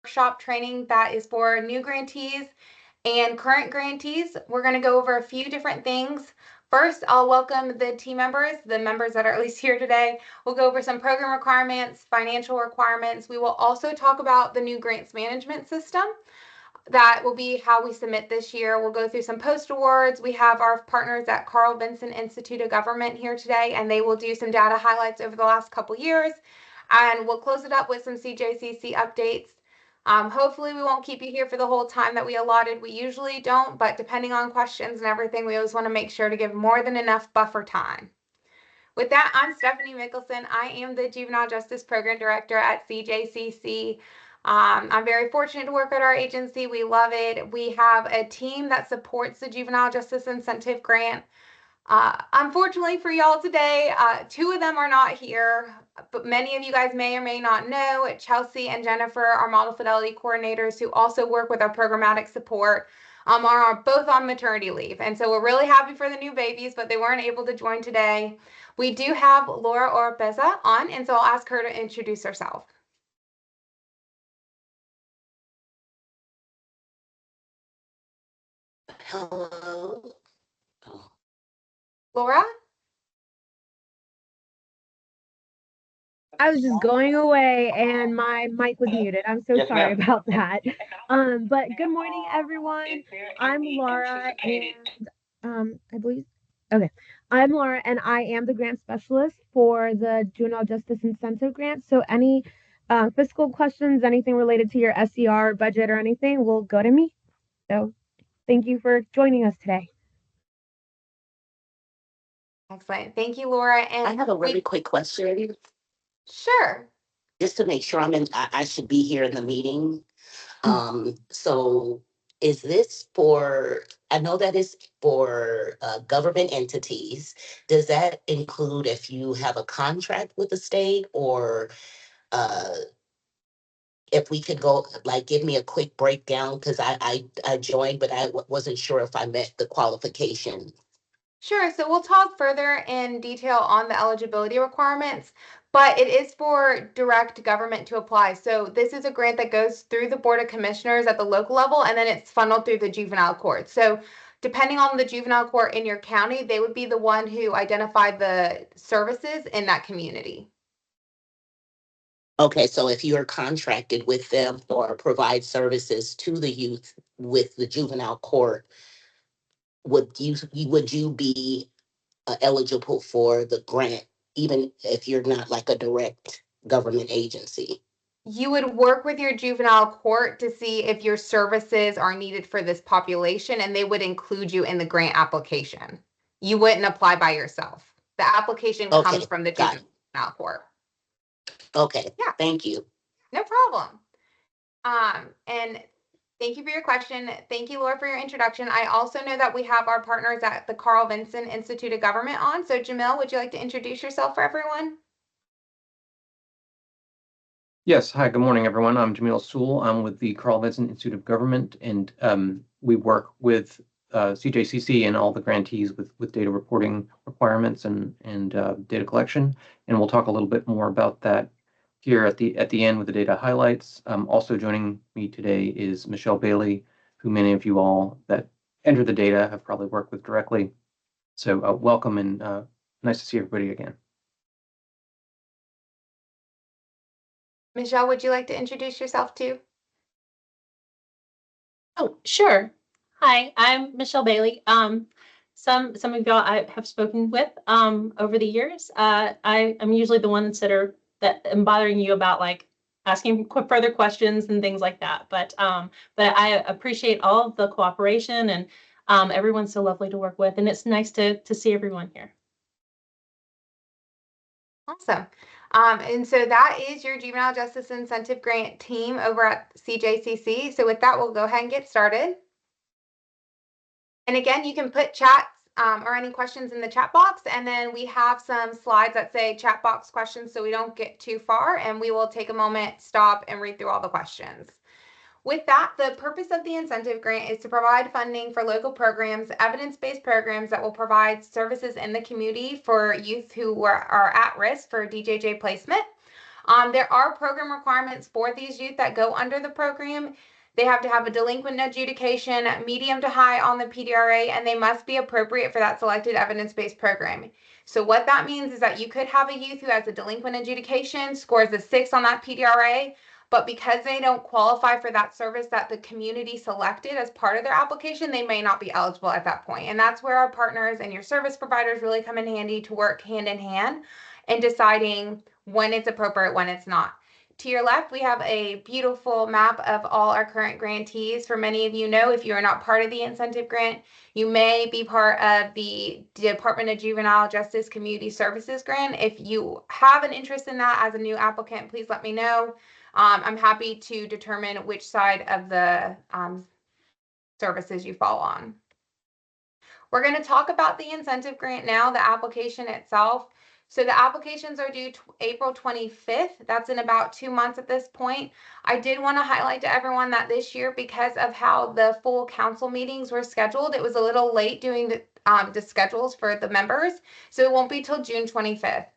workshop training that is for new grantees and current grantees. We're going to go over a few different things. First, I'll welcome the team members, the members that are at least here today. We'll go over some program requirements, financial requirements. We will also talk about the new grants management system. That will be how we submit this year. We'll go through some post awards. We have our partners at Carl Vinson Institute of Government here today, and they will do some data highlights over the last couple years. And we'll close it up with some CJCC updates. Hopefully we won't keep you here for the whole time that we allotted. We usually don't, but depending on questions and everything, we always want to make sure to give more than enough buffer time. With that, I'm Stephanie Mickelson. I am the Juvenile Justice Program Director at CJCC. I'm very fortunate to work at our agency. We love it. We have a team that supports the Juvenile Justice Incentive Grant. Unfortunately for y'all today, two of them are not here, but many of you guys may or may not know Chelsea and Jennifer, our model fidelity coordinators who also work with our programmatic support, are both on maternity leave. And so we're really happy for the new babies, but they weren't able to join today. We do have Laura Oropeza on, and so I'll ask her to introduce herself. Hello. Laura? I was just going away and my mic was muted. I'm so sorry about that. But good morning, everyone. I'm Laura, and I'm Laura, and I am the grant specialist for the Juvenile Justice Incentive Grant. So any fiscal questions, anything related to your SCR budget or anything, will go to me. So thank you for joining us today. Excellent. Thank you, Laura. And I have a really quick question. Sure. Just to make sure I should be here in the meeting. So is this for, I know that is for government entities. Does that include if you have a contract with the state, or if we could go, like, give me a quick breakdown, because I joined, but I wasn't sure if I met the qualification. Sure. So we'll talk further in detail on the eligibility requirements, but it is for direct government to apply. So this is a grant that goes through the Board of Commissioners at the local level, and then it's funneled through the juvenile court. So depending on the juvenile court in your county, they would be the one who identified the services in that community. Okay, so if you're contracted with them or provide services to the youth with the juvenile court, would you be eligible for the grant, even if you're not like a direct government agency? You would work with your juvenile court to see if your services are needed for this population, and they would include you in the grant application. You wouldn't apply by yourself. The application comes from the juvenile court. Okay. Yeah. Thank you. No problem. And thank you for your question. Thank you, Laura, for your introduction. I also know that we have our partners at the Carl Vinson Institute of Government on. So Jamil, would you like to introduce yourself for everyone? Yes. Hi, good morning, everyone. I'm Jamil Sewell. I'm with the Carl Vinson Institute of Government, and we work with CJCC and all the grantees with data reporting requirements and data collection. And we'll talk a little bit more about that here at the end with the data highlights. Also joining me today is Michelle Bailey, who many of you all that enter the data have probably worked with directly. So welcome, and nice to see everybody again. Michelle, would you like to introduce yourself too? Oh, sure. Hi, I'm Michelle Bailey. Some of y'all I have spoken with over the years. I'm usually the ones that am bothering you about, like, asking further questions and things like that. But I appreciate all of the cooperation, and everyone's so lovely to work with, and it's nice to see everyone here. Awesome. And so that is your Juvenile Justice Incentive Grant team over at CJCC. So with that, we'll go ahead and get started. And again, you can put chats or any questions in the chat box, and then we have some slides that say chat box questions so we don't get too far, and we will take a moment, stop, and read through all the questions. With that, the purpose of the incentive grant is to provide funding for local programs, evidence-based programs that will provide services in the community for youth who are at risk for DJJ placement. There are program requirements for these youth that go under the program. They have to have a delinquent adjudication, medium to high on the PDRA, and they must be appropriate for that selected evidence-based program. So what that means is that you could have a youth who has a delinquent adjudication, scores a 6 on that PDRA, but because they don't qualify for that service that the community selected as part of their application, they may not be eligible at that point. And that's where our partners and your service providers really come in handy to work hand in hand in deciding when it's appropriate, when it's not. To your left, we have a beautiful map of all our current grantees. For many of you know, if you are not part of the incentive grant, you may be part of the Department of Juvenile Justice Community Services grant. If you have an interest in that as a new applicant, please let me know. I'm happy to determine which side of the services you fall on. We're going to talk about the incentive grant now, the application itself. So the applications are due April 25th. That's in about 2 months at this point. I did want to highlight to everyone that this year, because of how the full council meetings were scheduled, it was a little late doing the schedules for the members. So it won't be till June 25th.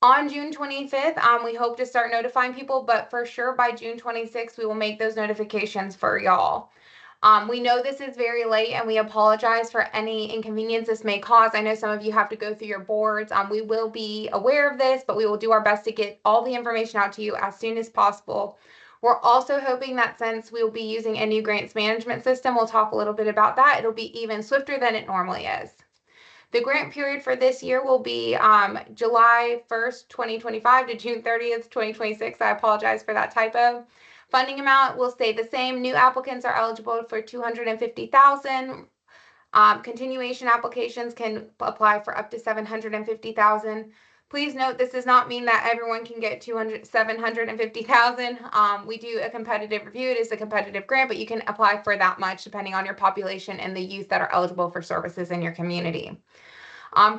On June 25th, we hope to start notifying people, but for sure by June 26th, we will make those notifications for y'all. We know this is very late, and we apologize for any inconvenience this may cause. I know some of you have to go through your boards. We will be aware of this, but we will do our best to get all the information out to you as soon as possible. We're also hoping that since we will be using a new grants management system, we'll talk a little bit about that. It'll be even swifter than it normally is. The grant period for this year will be July 1st, 2025 to June 30th, 2026. I apologize for that typo. Funding amount will stay the same. New applicants are eligible for $250,000. Continuation applications can apply for up to $750,000. Please note, this does not mean that everyone can get $750,000. We do a competitive review. It is a competitive grant, but you can apply for that much depending on your population and the youth that are eligible for services in your community.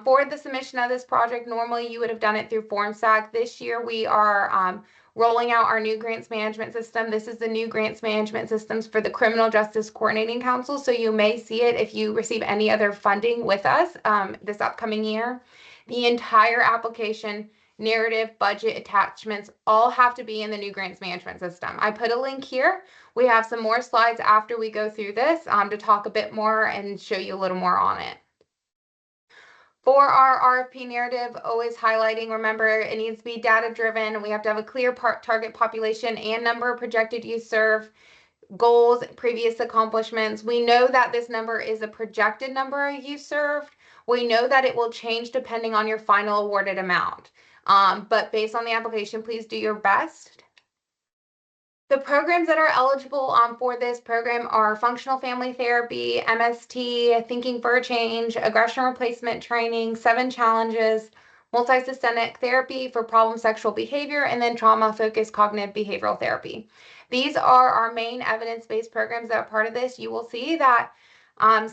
For the submission of this project, normally you would have done it through FormStack. This year we are rolling out our new grants management system. This is the new grants management systems for the Criminal Justice Coordinating Council. So you may see it if you receive any other funding with us this upcoming year. The entire application, narrative, budget, attachments, all have to be in the new grants management system. I put a link here. We have some more slides after we go through this to talk a bit more and show you a little more on it. For our RFP narrative, always highlighting, remember, it needs to be data-driven. We have to have a clear target population and number of projected youth served, goals, previous accomplishments. We know that this number is a projected number of youth served. We know that it will change depending on your final awarded amount. But based on the application, please do your best. The programs that are eligible for this program are functional family therapy, MST, thinking for a change, aggression replacement training, 7 challenges, multisystemic therapy for problem sexual behavior, and then trauma-focused cognitive behavioral therapy. These are our main evidence-based programs that are part of this. You will see that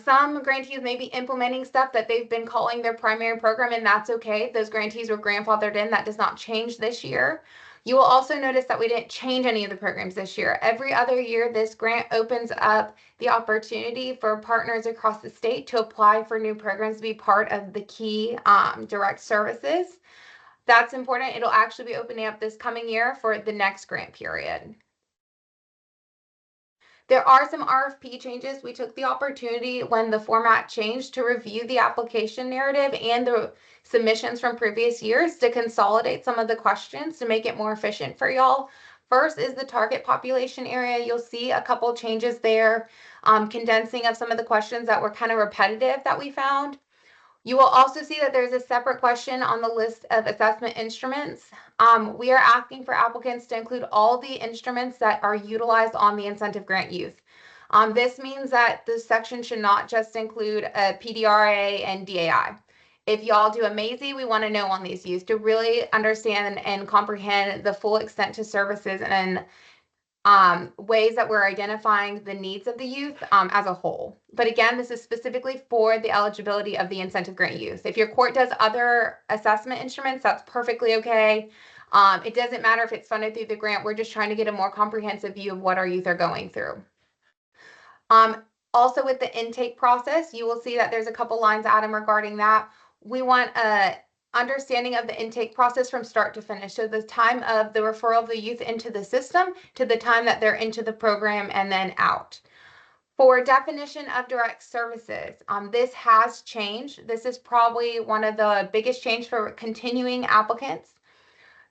some grantees may be implementing stuff that they've been calling their primary program, and that's okay. Those grantees were grandfathered in. That does not change this year. You will also notice that we didn't change any of the programs this year. Every other year, this grant opens up the opportunity for partners across the state to apply for new programs to be part of the key direct services. That's important. It'll actually be opening up this coming year for the next grant period. There are some RFP changes. We took the opportunity when the format changed to review the application narrative and the submissions from previous years to consolidate some of the questions to make it more efficient for y'all. First is the target population area. You'll see a couple changes there, condensing of some of the questions that were kind of repetitive that we found. You will also see that there's a separate question on the list of assessment instruments. We are asking for applicants to include all the instruments that are utilized on the incentive grant youth. This means that this section should not just include a PDRA and DAI. If y'all do amazing, we want to know on these youth to really understand and comprehend the full extent to services and ways that we're identifying the needs of the youth as a whole. But again, this is specifically for the eligibility of the incentive grant youth. If your court does other assessment instruments, that's perfectly okay. It doesn't matter if it's funded through the grant. We're just trying to get a more comprehensive view of what our youth are going through. Also with the intake process, you will see that there's a couple lines, Adam, regarding that. We want a understanding of the intake process from start to finish. So the time of the referral of the youth into the system to the time that they're into the program and then out. For definition of direct services, this has changed. This is probably one of the biggest change for continuing applicants.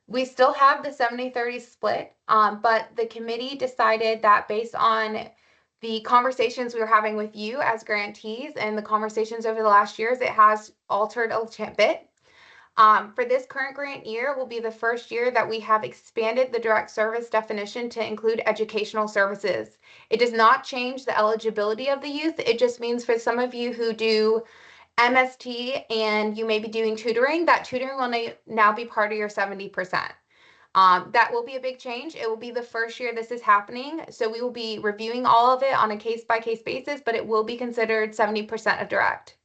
We still have the 70-30 split, but the committee decided that based on the conversations we were having with you as grantees and the conversations over the last years, it has altered a bit. For this current grant year will be the first year that we have expanded the direct service definition to include educational services. It does not change the eligibility of the youth. It just means for some of you who do MST and you may be doing tutoring, that tutoring will now be part of your 70%. That will be a big change. It will be the first year this is happening. So we will be reviewing all of it on a case-by-case basis, but it will be considered 70% of direct.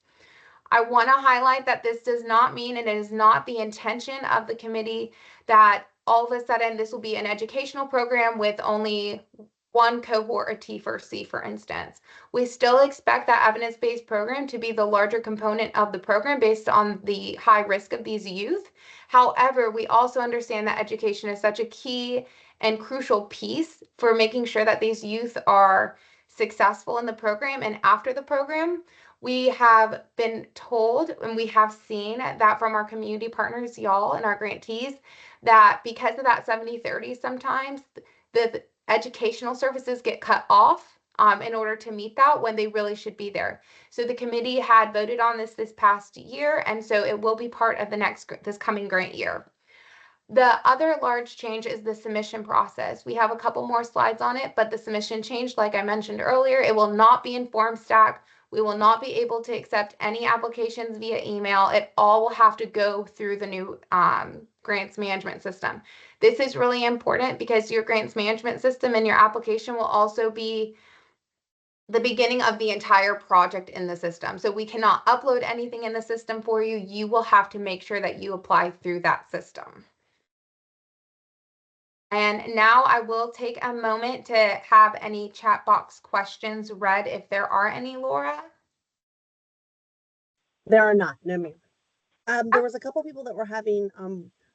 I want to highlight that this does not mean, and it is not the intention of the committee, that all of a sudden this will be an educational program with only one cohort or T for C, for instance. We still expect that evidence-based program to be the larger component of the program based on the high risk of these youth. However, we also understand that education is such a key and crucial piece for making sure that these youth are successful in the program and after the program. We have been told and we have seen that from our community partners, y'all, and our grantees, that because of that 70-30, sometimes the educational services get cut off in order to meet that when they really should be there. So the committee had voted on this past year, and so it will be part of this coming grant year. The other large change is the submission process. We have a couple more slides on it, but the submission change, like I mentioned earlier, it will not be in FormStack. We will not be able to accept any applications via email. It all will have to go through the new grants management system. This is really important because your grants management system and your application will also be the beginning of the entire project in the system. So we cannot upload anything in the system for you. You will have to make sure that you apply through that system. And now I will take a moment to have any chat box questions read if there are any, Laura. There are not, no ma'am. There was a couple people that were having,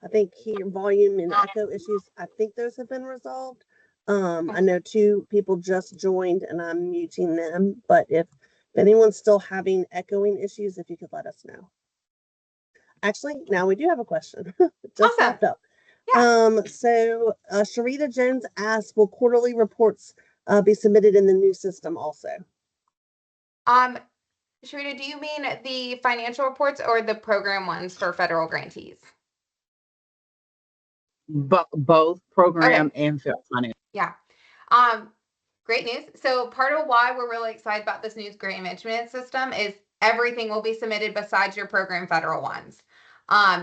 I think volume and echo issues. I think those have been resolved. I know 2 people just joined and I'm muting them, but if anyone's still having echoing issues, if you could let us know. Actually, now we do have a question. Just popped up. Yeah. So Sharita Jones asked, will quarterly reports be submitted in the new system also? Sharita, do you mean the financial reports or the program ones for federal grantees? Both program and financial. Yeah. Great news. So part of why we're really excited about this new grant management system is everything will be submitted besides your program federal ones.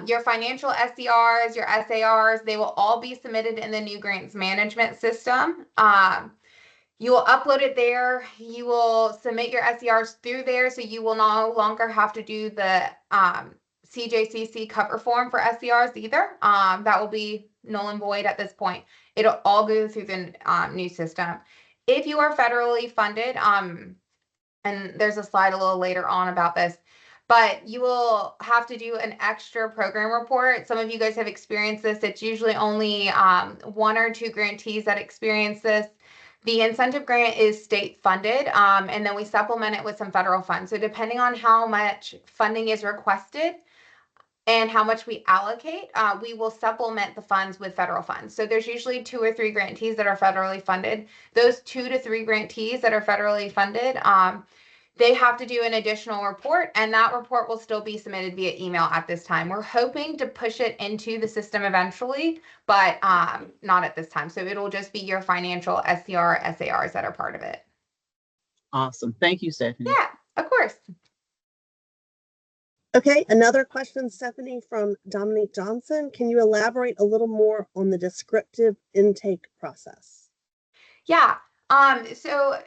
Your financial SDRs, your SARs, they will all be submitted in the new grants management system. You will upload it there. You will submit your SDRs through there, so you will no longer have to do the CJCC cover form for SDRs either. That will be null and void at this point. It'll all go through the new system. If you are federally funded, and there's a slide a little later on about this, but you will have to do an extra program report. Some of you guys have experienced this. It's usually only 1 or 2 grantees that experience this. The incentive grant is state funded, and then we supplement it with some federal funds. So depending on how much funding is requested and how much we allocate, we will supplement the funds with federal funds. So there's usually 2 or 3 grantees that are federally funded. Those 2 to 3 grantees that are federally funded, they have to do an additional report, and that report will still be submitted via email at this time. We're hoping to push it into the system eventually, but not at this time. So it'll just be your financial SCR, SARs that are part of it. Awesome. Thank you, Stephanie. Yeah, of course. Okay, another question, Stephanie, from Dominique Johnson. Can you elaborate a little more on the descriptive intake process? Yeah, so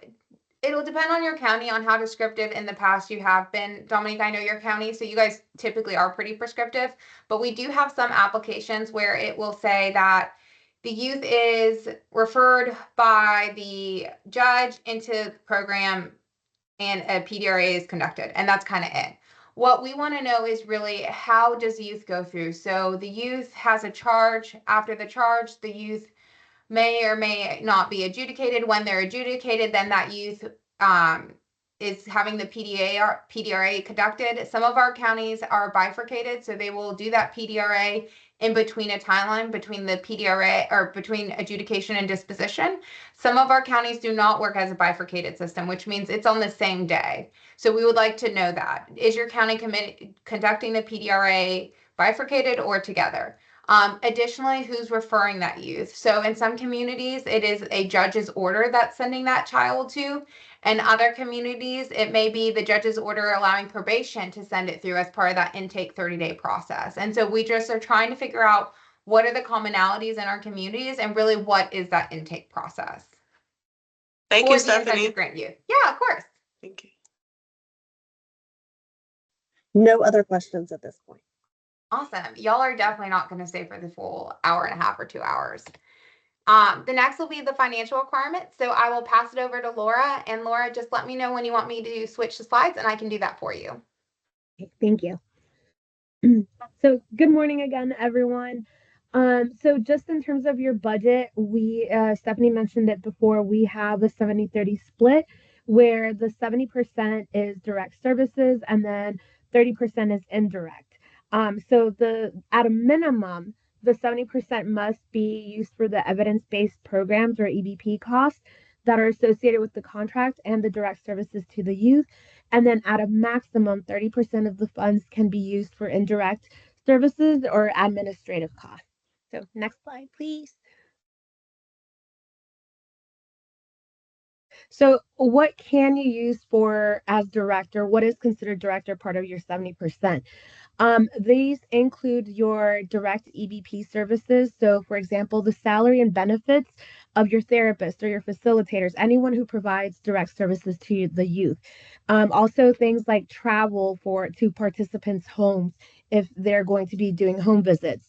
it'll depend on your county on how descriptive in the past you have been. Dominique, I know your county, so you guys typically are pretty prescriptive, but we do have some applications where it will say that the youth is referred by the judge into the program and a PDRA is conducted, and that's kind of it. What we want to know is really, how does youth go through? So the youth has a charge. After the charge, the youth may or may not be adjudicated. When they're adjudicated, then that youth is having the PDRA conducted. Some of our counties are bifurcated, so they will do that PDRA in between a timeline between the PDRA or between adjudication and disposition. Some of our counties do not work as a bifurcated system, which means it's on the same day. So we would like to know that. Is your county conducting the PDRA bifurcated or together? Additionally, who's referring that youth? So in some communities, it is a judge's order that's sending that child to. In other communities, it may be the judge's order allowing probation to send it through as part of that intake 30-day process. And so we just are trying to figure out what are the commonalities in our communities and really what is that intake process. Thank for you, the Stephanie. incentive grant youth. Yeah, of course. Thank you. No other questions at this point. Awesome. Y'all are definitely not going to stay for the full hour and a half or 2 hours. The next will be the financial requirements. So I will pass it over to Laura. And Laura, just let me know when you want me to switch the slides and I can do that for you. Thank you. So good morning again, everyone. So just in terms of your budget, Stephanie mentioned it before, we have a 70-30 split where the 70% is direct services and then 30% is indirect. So at a minimum, the 70% must be used for the evidence-based programs or EBP costs that are associated with the contract and the direct services to the youth. And then at a maximum, 30% of the funds can be used for indirect services or administrative costs. So next slide, please. So what can you use for as direct, or what is considered direct or part of your 70%? These include your direct EBP services. So for example, the salary and benefits of your therapist or your facilitators, anyone who provides direct services to the youth. Also things like travel to participants' homes if they're going to be doing home visits.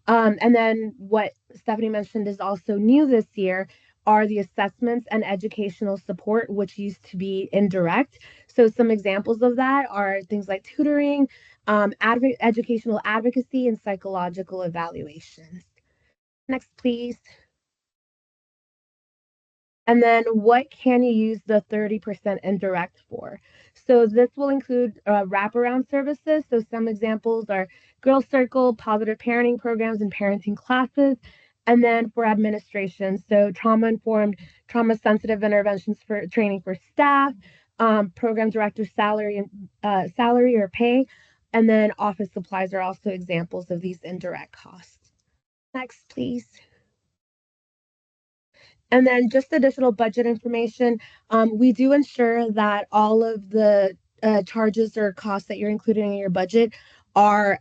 And then what Stephanie mentioned is also new this year are the assessments and educational support, which used to be indirect. So some examples of that are things like tutoring, educational advocacy, and psychological evaluations. Next, please. And then what can you use the 30% indirect for? So this will include wraparound services. So some examples are Girl Circle, positive parenting programs, and parenting classes. And then for administration, so trauma-informed, trauma-sensitive interventions for training for staff, program director salary or pay, and then office supplies are also examples of these indirect costs. Next, please. And then just additional budget information. We do ensure that all of the charges or costs that you're including in your budget are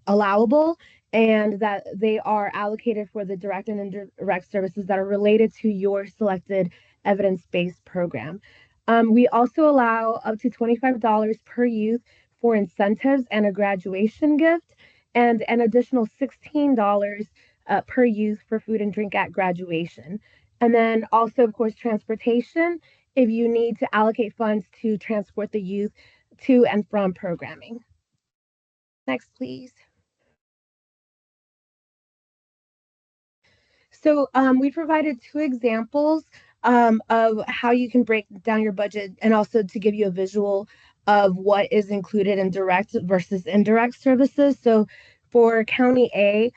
allowable and that they are allocated for the direct and indirect services that are related to your selected evidence-based program. We also allow up to $25 per youth for incentives and a graduation gift, and an additional $16 per youth for food and drink at graduation. And then also, of course, transportation, if you need to allocate funds to transport the youth to and from programming. Next, please. So we provided 2 examples of how you can break down your budget and also to give you a visual of what is included in direct versus indirect services. So for County A,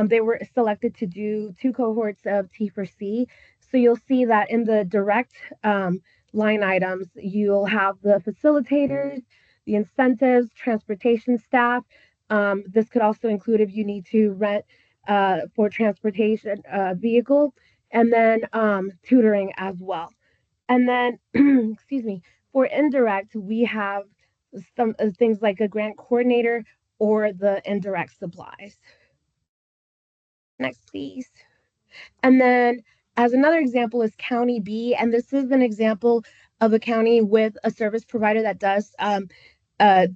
they were selected to do 2 cohorts of T4C. So you'll see that in the direct line items, you'll have the facilitators, the incentives, transportation staff. This could also include if you need to rent for transportation vehicle, and then tutoring as well. And then, excuse me, for indirect, we have some things like a grant coordinator or the indirect supplies. Next, please. And then as another example is County B, and this is an example of a county with a service provider that does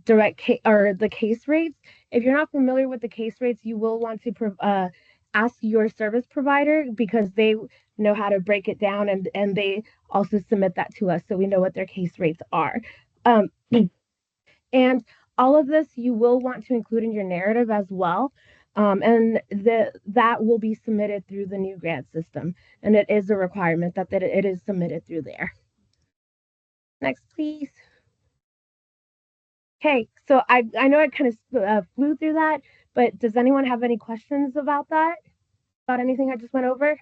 direct the case rates. If you're not familiar with the case rates, you will want to ask your service provider because they know how to break it down, and they also submit that to us so we know what their case rates are. And all of this you will want to include in your narrative as well. And that will be submitted through the new grant system. And it is a requirement that it is submitted through there. Next, please. Okay, so I know I kind of flew through that, but does anyone have any questions about that? About anything I just went over?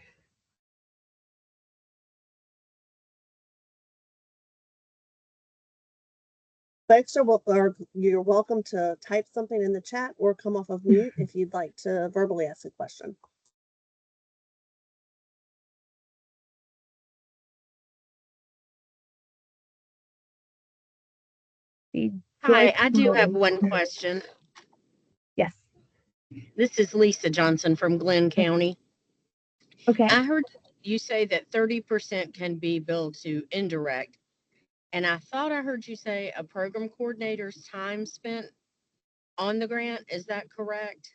Folks you're welcome to type something in the chat or come off of mute if you'd like to verbally ask a question. Hi, I do have one question. Yes. This is Lisa Johnson from Glenn County. Okay. I heard you say that 30% can be billed to indirect. And I thought I heard you say a program coordinator's time spent on the grant. Is that correct?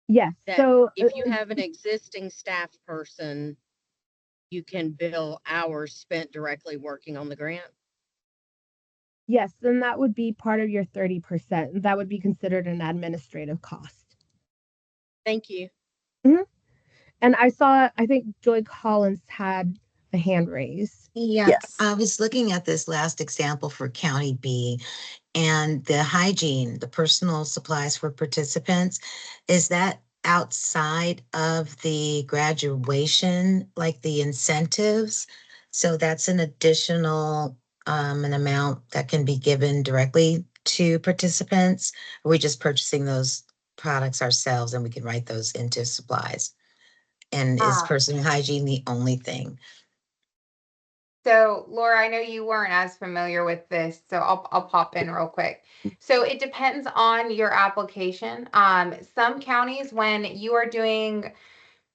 Yes. That so if you have an existing staff person, you can bill hours spent directly working on the grant? Yes, then that would be part of your 30%. That would be considered an administrative cost. Thank you. Mm-hmm. And I think Joy Collins had a hand raised. Yeah, Yes. I was looking at this last example for County B, and the hygiene, the personal supplies for participants, is that outside of the graduation, like the incentives? So that's an additional an amount that can be given directly to participants. Or are we just purchasing those products ourselves and we can write those into supplies? And is personal hygiene the only thing? So Laura, I know you weren't as familiar with this, so I'll pop in real quick. So it depends on your application. Some counties, when you are doing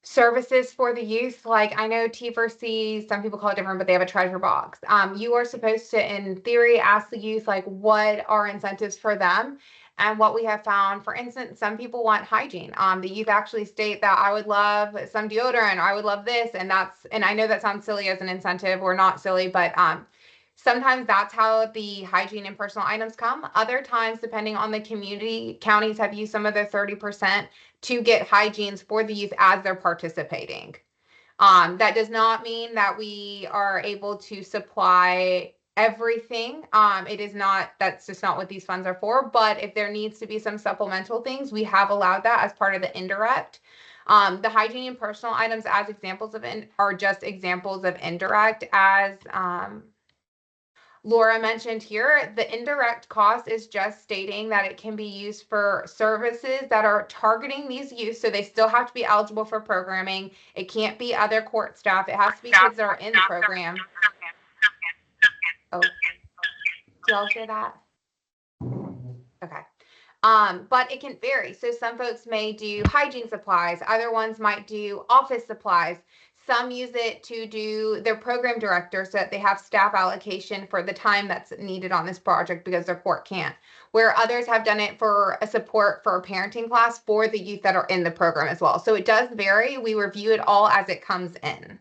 services for the youth, like I know T4C, some people call it different, but they have a treasure box. You are supposed to, in theory, ask the youth like what are incentives for them. And what we have found, for instance, some people want hygiene. The youth actually state that I would love some deodorant, or I would love this, and I know that sounds silly as an incentive, or not silly, but sometimes that's how the hygiene and personal items come. Other times, depending on the community, counties have used some of their 30% to get hygienes for the youth as they're participating. That does not mean that we are able to supply everything. It is not, that's just not what these funds are for. But if there needs to be some supplemental things, we have allowed that as part of the indirect. The hygiene and personal items as examples of are just examples of indirect, as Laura mentioned here. The indirect cost is just stating that it can be used for services that are targeting these youth, so they still have to be eligible for programming. It can't be other court staff. It has to be kids that are in the program. Oh, do y'all hear that? Okay. But it can vary. So some folks may do hygiene supplies. Other ones might do office supplies. Some use it to do their program director so that they have staff allocation for the time that's needed on this project because their court can't. Where others have done it for a support for a parenting class for the youth that are in the program as well. So it does vary. We review it all as it comes in.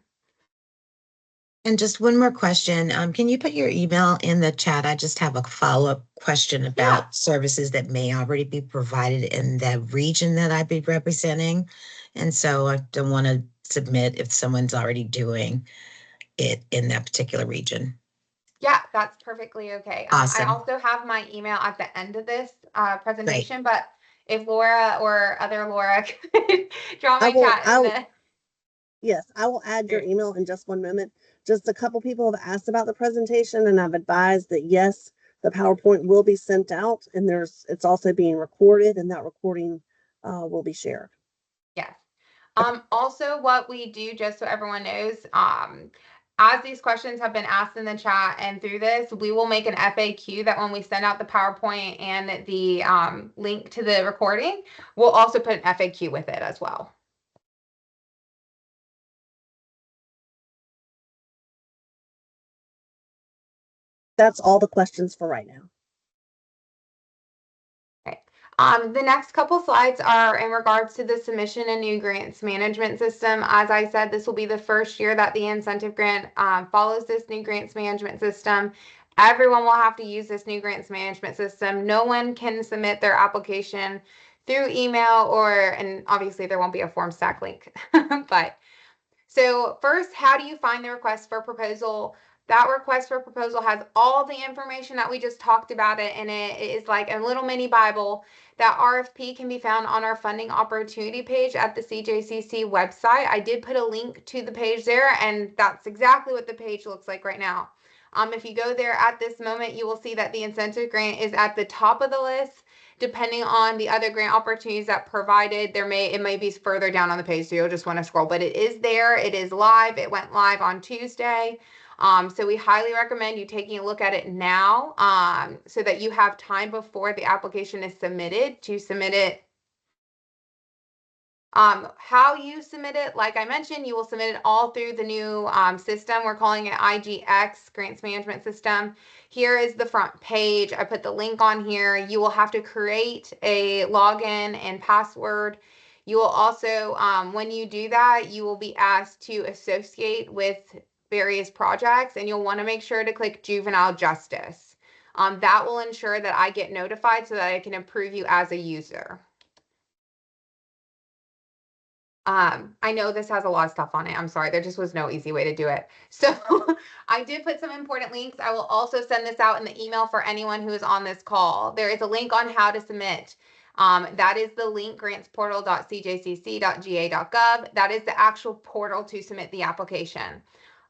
And just one more question. Can you put your email in the chat? I just have a follow-up question about services that may already be provided in the region that I'd be representing. And so I don't want to submit if someone's already doing it in that particular region. Yeah, that's perfectly okay. Awesome. I also have my email at the end of this presentation, but if Laura or other Laura could draw my chat in the... Yes, I will add your email in just one moment. Just a couple people have asked about the presentation, and I've advised that yes, the PowerPoint will be sent out, and it's also being recorded, and that recording will be shared. Yes. Also, what we do, just so everyone knows, as these questions have been asked in the chat and through this, we will make an FAQ that when we send out the PowerPoint and the link to the recording, we'll also put an FAQ with it as well. That's all the questions for right now. Okay. The next couple slides are in regards to the submission and new grants management system. As I said, this will be the first year that the incentive grant follows this new grants management system. Everyone will have to use this new grants management system. No one can submit their application through email and obviously there won't be a form stack link. But so first, how do you find the request for proposal? That request for proposal has all the information that we just talked about it, and it is like a little mini Bible. That RFP can be found on our funding opportunity page at the CJCC website. I did put a link to the page there, and that's exactly what the page looks like right now. If you go there at this moment, you will see that the incentive grant is at the top of the list. Depending on the other grant opportunities that provided, it may be further down on the page, so you'll just want to scroll, but it is there. It is live. It went live on Tuesday. So we highly recommend you taking a look at it now, so that you have time before the application is submitted to submit it. How you submit it, like I mentioned, you will submit it all through the new system. We're calling it IGX, Grants Management System. Here is the front page. I put the link on here. You will have to create a login and password. You will also, when you do that, you will be asked to associate with various projects, and you'll want to make sure to click Juvenile Justice. That will ensure that I get notified so that I can approve you as a user. I know this has a lot of stuff on it. I'm sorry. There just was no easy way to do it. So I did put some important links. I will also send this out in the email for anyone who is on this call. There is a link on how to submit. That is the link, grantsportal.cjcc.ga.gov. That is the actual portal to submit the application.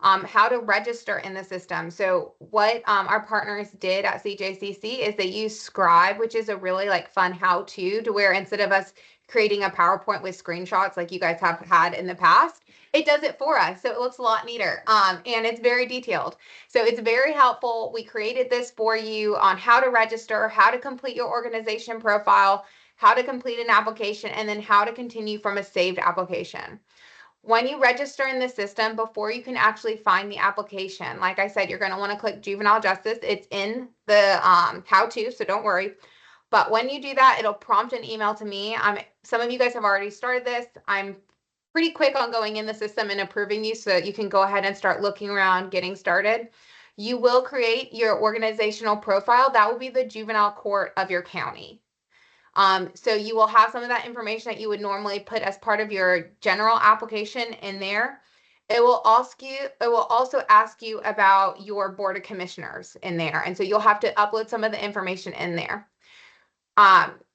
How to register in the system. So what our partners did at CJCC is they use Scribe, which is a really fun how-to where instead of us creating a PowerPoint with screenshots like you guys have had in the past, it does it for us. So it looks a lot neater, and it's very detailed. So it's very helpful. We created this for you on how to register, how to complete your organization profile, how to complete an application, and then how to continue from a saved application. When you register in the system, before you can actually find the application, like I said, you're going to want to click Juvenile Justice. It's in the how-to, so don't worry. But when you do that, it'll prompt an email to me. Some of you guys have already started this. I'm pretty quick on going in the system and approving you so that you can go ahead and start looking around, getting started. You will create your organizational profile. That will be the juvenile court of your county. So you will have some of that information that you would normally put as part of your general application in there. It will also ask you about your board of commissioners in there. And so you'll have to upload some of the information in there.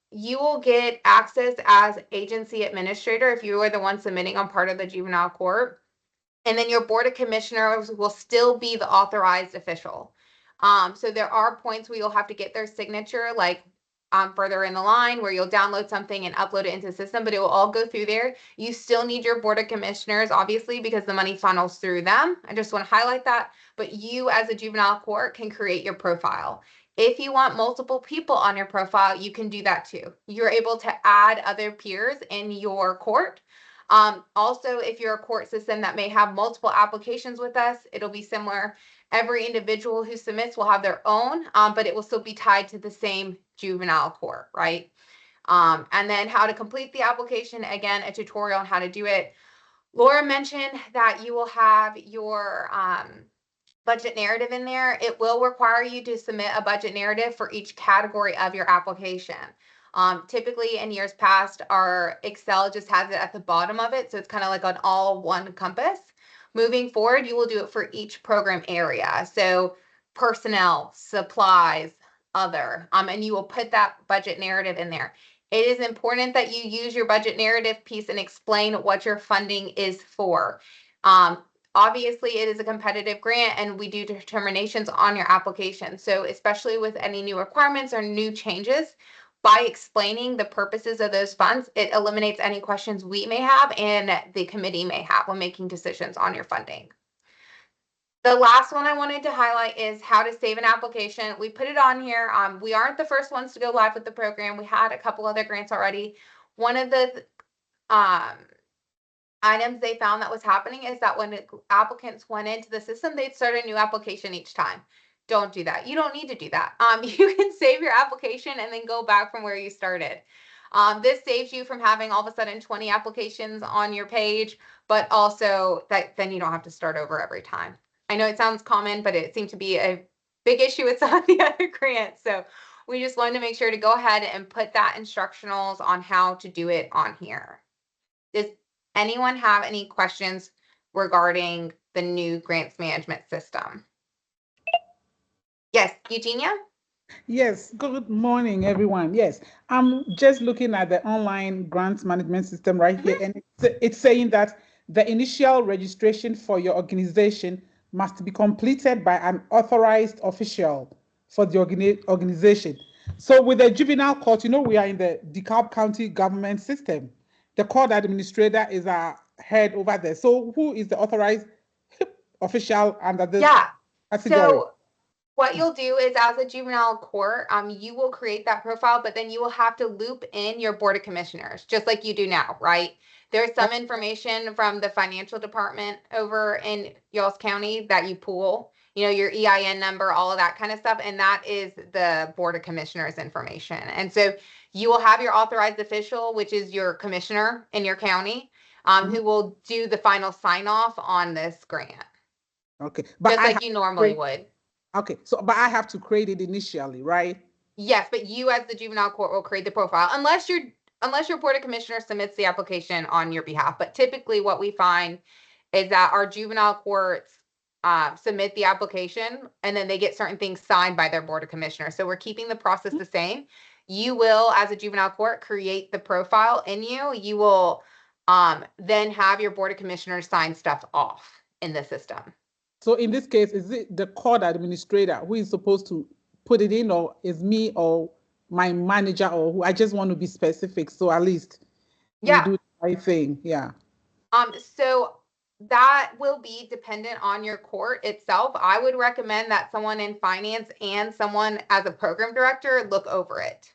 You will get access as agency administrator if you are the one submitting on part of the juvenile court. And then your board of commissioners will still be the authorized official. So there are points where you'll have to get their signature, further in the line where you'll download something and upload it into the system, but it will all go through there. You still need your board of commissioners, obviously, because the money funnels through them. I just want to highlight that. But you as a juvenile court can create your profile. If you want multiple people on your profile, you can do that too. You're able to add other peers in your court. Also, if you're a court system that may have multiple applications with us, it'll be similar. Every individual who submits will have their own, but it will still be tied to the same juvenile court, right? And then how to complete the application, again, a tutorial on how to do it. Laura mentioned that you will have your budget narrative in there. It will require you to submit a budget narrative for each category of your application. Typically in years past, our Excel just has it at the bottom of it. So it's kind of like an all one compass. Moving forward, you will do it for each program area. So personnel, supplies, other, and you will put that budget narrative in there. It is important that you use your budget narrative piece and explain what your funding is for. Obviously, it is a competitive grant and we do determinations on your application. So especially with any new requirements or new changes, by explaining the purposes of those funds, it eliminates any questions we may have and the committee may have when making decisions on your funding. The last one I wanted to highlight is how to save an application. We put it on here. We aren't the first ones to go live with the program. We had a couple other grants already. One of the items they found that was happening is that when applicants went into the system, they'd start a new application each time. Don't do that. You don't need to do that. You can save your application and then go back from where you started. This saves you from having all of a sudden 20 applications on your page, but also then you don't have to start over every time. I know it sounds common, but it seemed to be a big issue with some of the other grants. So we just wanted to make sure to go ahead and put that instructionals on how to do it on here. Does anyone have any questions regarding the new grants management system? Yes, Eugenia? Yes, good morning, everyone. Yes, I'm just looking at the online grants management system right here, and it's saying that the initial registration for your organization must be completed by an authorized official for the organization. So with the juvenile court, we are in the DeKalb County government system. The court administrator is our head over there. So who is the authorized official under this category? So what you'll do is, as a juvenile court, you will create that profile, but then you will have to loop in your board of commissioners, just like you do now, right? There's some information from the financial department over in y'all's county that you pull, your EIN number, all of that kind of stuff, and that is the board of commissioners information. And so you will have your authorized official, which is your commissioner in your county, who will do the final sign off on this grant. Okay, just like you normally would. Okay, so but I have to create it initially, right? Yes, but you as the juvenile court will create the profile unless your board of commissioners submits the application on your behalf. But typically what we find is that our juvenile courts submit the application and then they get certain things signed by their board of commissioners. So we're keeping the process the same. You will, as a juvenile court, create the profile in you. You will then have your board of commissioners sign stuff off in the system. So in this case, is it the court administrator who is supposed to put it in, or is me or my manager, or who? I just want to be specific, so at least we do the right thing. Yeah. So that will be dependent on your court itself. I would recommend that someone in finance and someone as a program director look over it.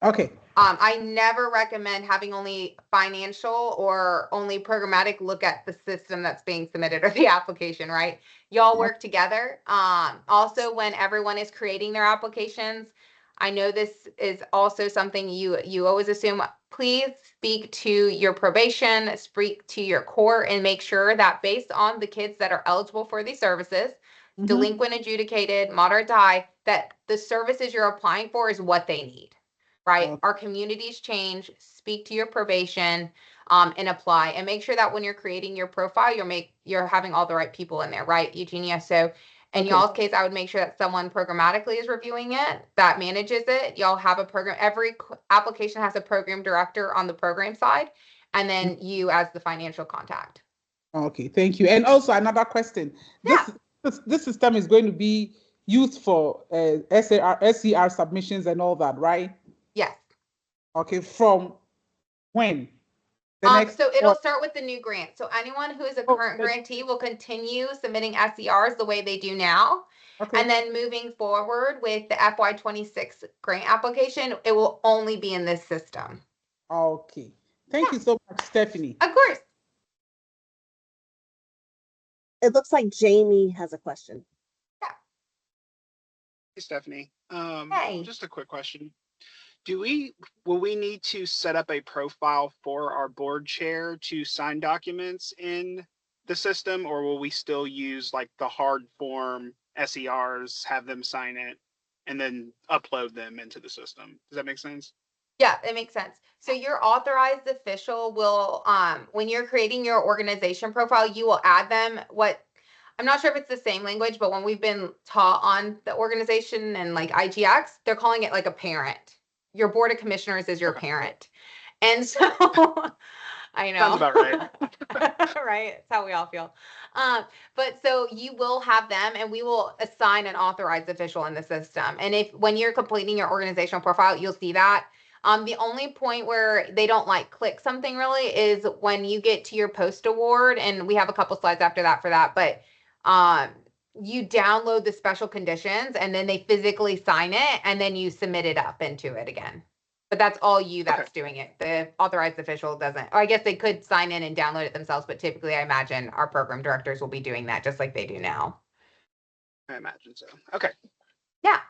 Okay. I never recommend having only financial or only programmatic look at the system that's being submitted or the application, right? Y'all work together. Also, when everyone is creating their applications, I know this is also something you always assume. Please speak to your probation, speak to your court, and make sure that based on the kids that are eligible for these services, delinquent, adjudicated, moderate to high, that the services you're applying for is what they need. Right? Our communities change. Speak to your probation and apply, and make sure that when you're creating your profile, you're having all the right people in there, right, Eugenia? So in y'all's case, I would make sure that someone programmatically is reviewing it, that manages it. Y'all have a program. Every application has a program director on the program side, and then you as the financial contact. Okay, thank you. And also another question. This system is going to be used for SCR submissions and all that, right? Yes. Okay, from when? So it'll start with the new grant. So anyone who is a current grantee will continue submitting SCRs the way they do now. Okay. And then moving forward with the FY26 grant application, it will only be in this system. Okay. Thank you so much, Stephanie. Of course. It looks like Jamie has a question. Yeah. Hey, Stephanie. Hey. Just a quick question. Will we need to set up a profile for our board chair to sign documents in the system, or will we still use like the hard form SERs, have them sign it, and then upload them into the system? Does that make sense? Yeah, it makes sense. So your authorized official will, when you're creating your organization profile, you will add them. I'm not sure if it's the same language, but when we've been taught on the organization and like IGX, they're calling it like a parent. Your board of commissioners is your parent. And so I know. Sounds about right. Right? It's how we all feel. But so you will have them, and we will assign an authorized official in the system. And when you're completing your organizational profile, you'll see that. The only point where they don't like click something really is when you get to your post award, and we have a couple slides after that for that, but you download the special conditions and then they physically sign it and then you submit it up into it again. But that's all you that's doing it. The authorized official doesn't. Or I guess they could sign in and download it themselves, but typically I imagine our program directors will be doing that just like they do now. I imagine so. Okay. Yeah.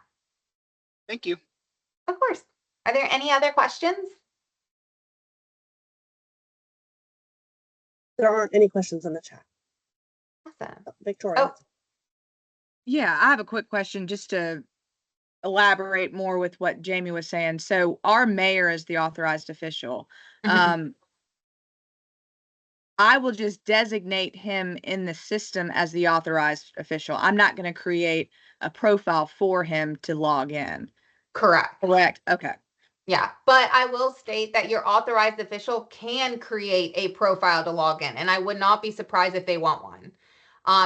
Thank you. Of course. Are there any other questions? There aren't any questions in the chat. Awesome. Victoria. Oh. Yeah, I have a quick question just to elaborate more with what Jamie was saying. So our mayor is the authorized official. I will just designate him in the system as the authorized official. I'm not going to create a profile for him to log in. Correct. Correct. Okay. Yeah, but I will state that your authorized official can create a profile to log in, and I would not be surprised if they want one.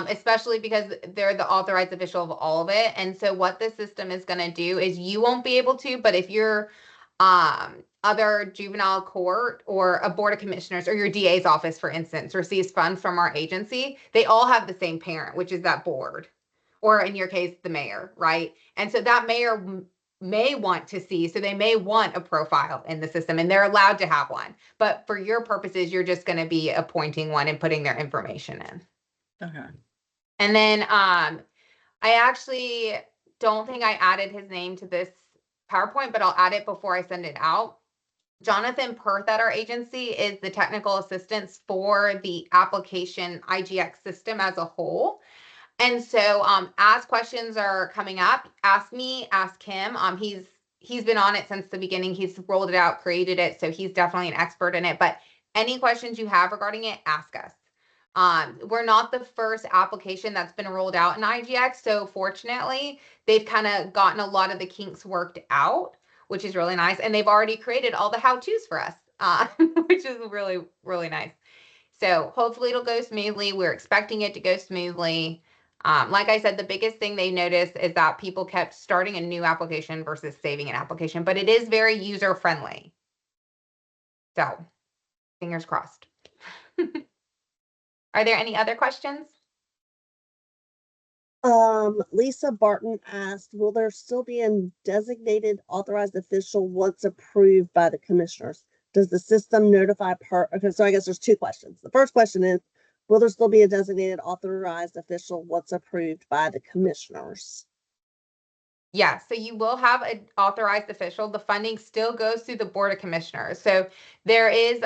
Especially because they're the authorized official of all of it. And so what this system is going to do is you won't be able to, but if your other juvenile court or a board of commissioners or your DA's office, for instance, receives funds from our agency, they all have the same parent, which is that board, or in your case, the mayor, right? And so that mayor may want to see, so they may want a profile in the system, and they're allowed to have one. But for your purposes, you're just going to be appointing one and putting their information in. Okay. And then I actually don't think I added his name to this PowerPoint, but I'll add it before I send it out. Jonathan Perth at our agency is the technical assistance for the application IGX system as a whole. And so as questions are coming up, ask me, ask him. He's been on it since the beginning. He's rolled it out, created it, so he's definitely an expert in it. But any questions you have regarding it, ask us. We're not the first application that's been rolled out in IGX, so fortunately, they've kind of gotten a lot of the kinks worked out, which is really nice. And they've already created all the how-tos for us, which is really, really nice. So hopefully it'll go smoothly. We're expecting it to go smoothly. Like I said, the biggest thing they noticed is that people kept starting a new application versus saving an application, but it is very user-friendly. So fingers crossed. Are there any other questions? Lisa Barton asked, will there still be a designated authorized official once approved by the commissioners? Does the system notify okay, so I guess there's two questions. The first question is, will there still be a designated authorized official once approved by the commissioners? Yeah, so you will have an authorized official. The funding still goes through the Board of Commissioners. So there is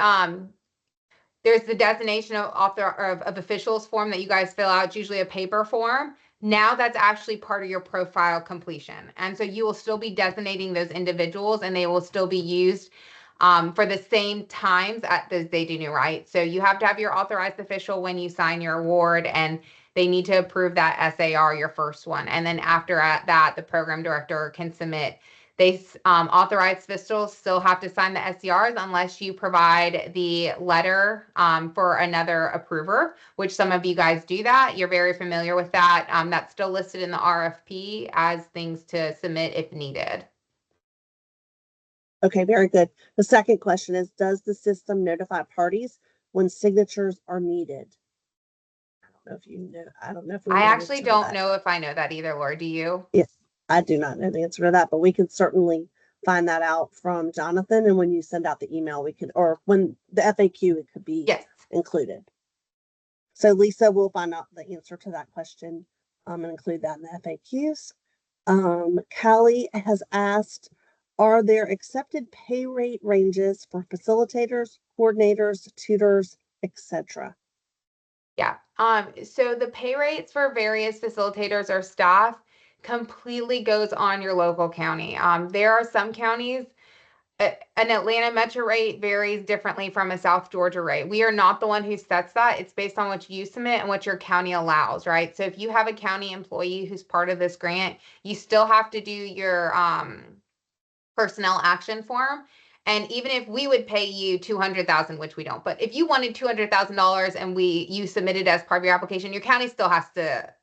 there's the designation of officials form that you guys fill out. It's usually a paper form. Now that's actually part of your profile completion. And so you will still be designating those individuals, and they will still be used for the same times as they do new, right? So you have to have your authorized official when you sign your award, and they need to approve that SAR, your first one. And then after that, the program director can submit. They authorized officials still have to sign the SCRs unless you provide the letter for another approver, which some of you guys do that. You're very familiar with that. That's still listed in the RFP as things to submit if needed. Okay, very good. The second question is, does the system notify parties when signatures are needed? I don't know if you know. I don't know if I actually don't know if I know that either, Laura. Do you? Yes, I do not know the answer to that, but we can certainly find that out from Jonathan. And when you send out the email, we could, or when the FAQ, it could be included. So Lisa will find out the answer to that question and include that in the FAQs. Callie has asked, are there accepted pay rate ranges for facilitators, coordinators, tutors, etc.? Yeah. So the pay rates for various facilitators or staff completely goes on your local county. There are some counties, an Atlanta metro rate varies differently from a South Georgia rate. We are not the one who sets that. It's based on what you submit and what your county allows, right? So if you have a county employee who's part of this grant, you still have to do your personnel action form. And even if we would pay you $200,000, which we don't, but if you wanted $200,000 and you submitted as part of your application, your county still has to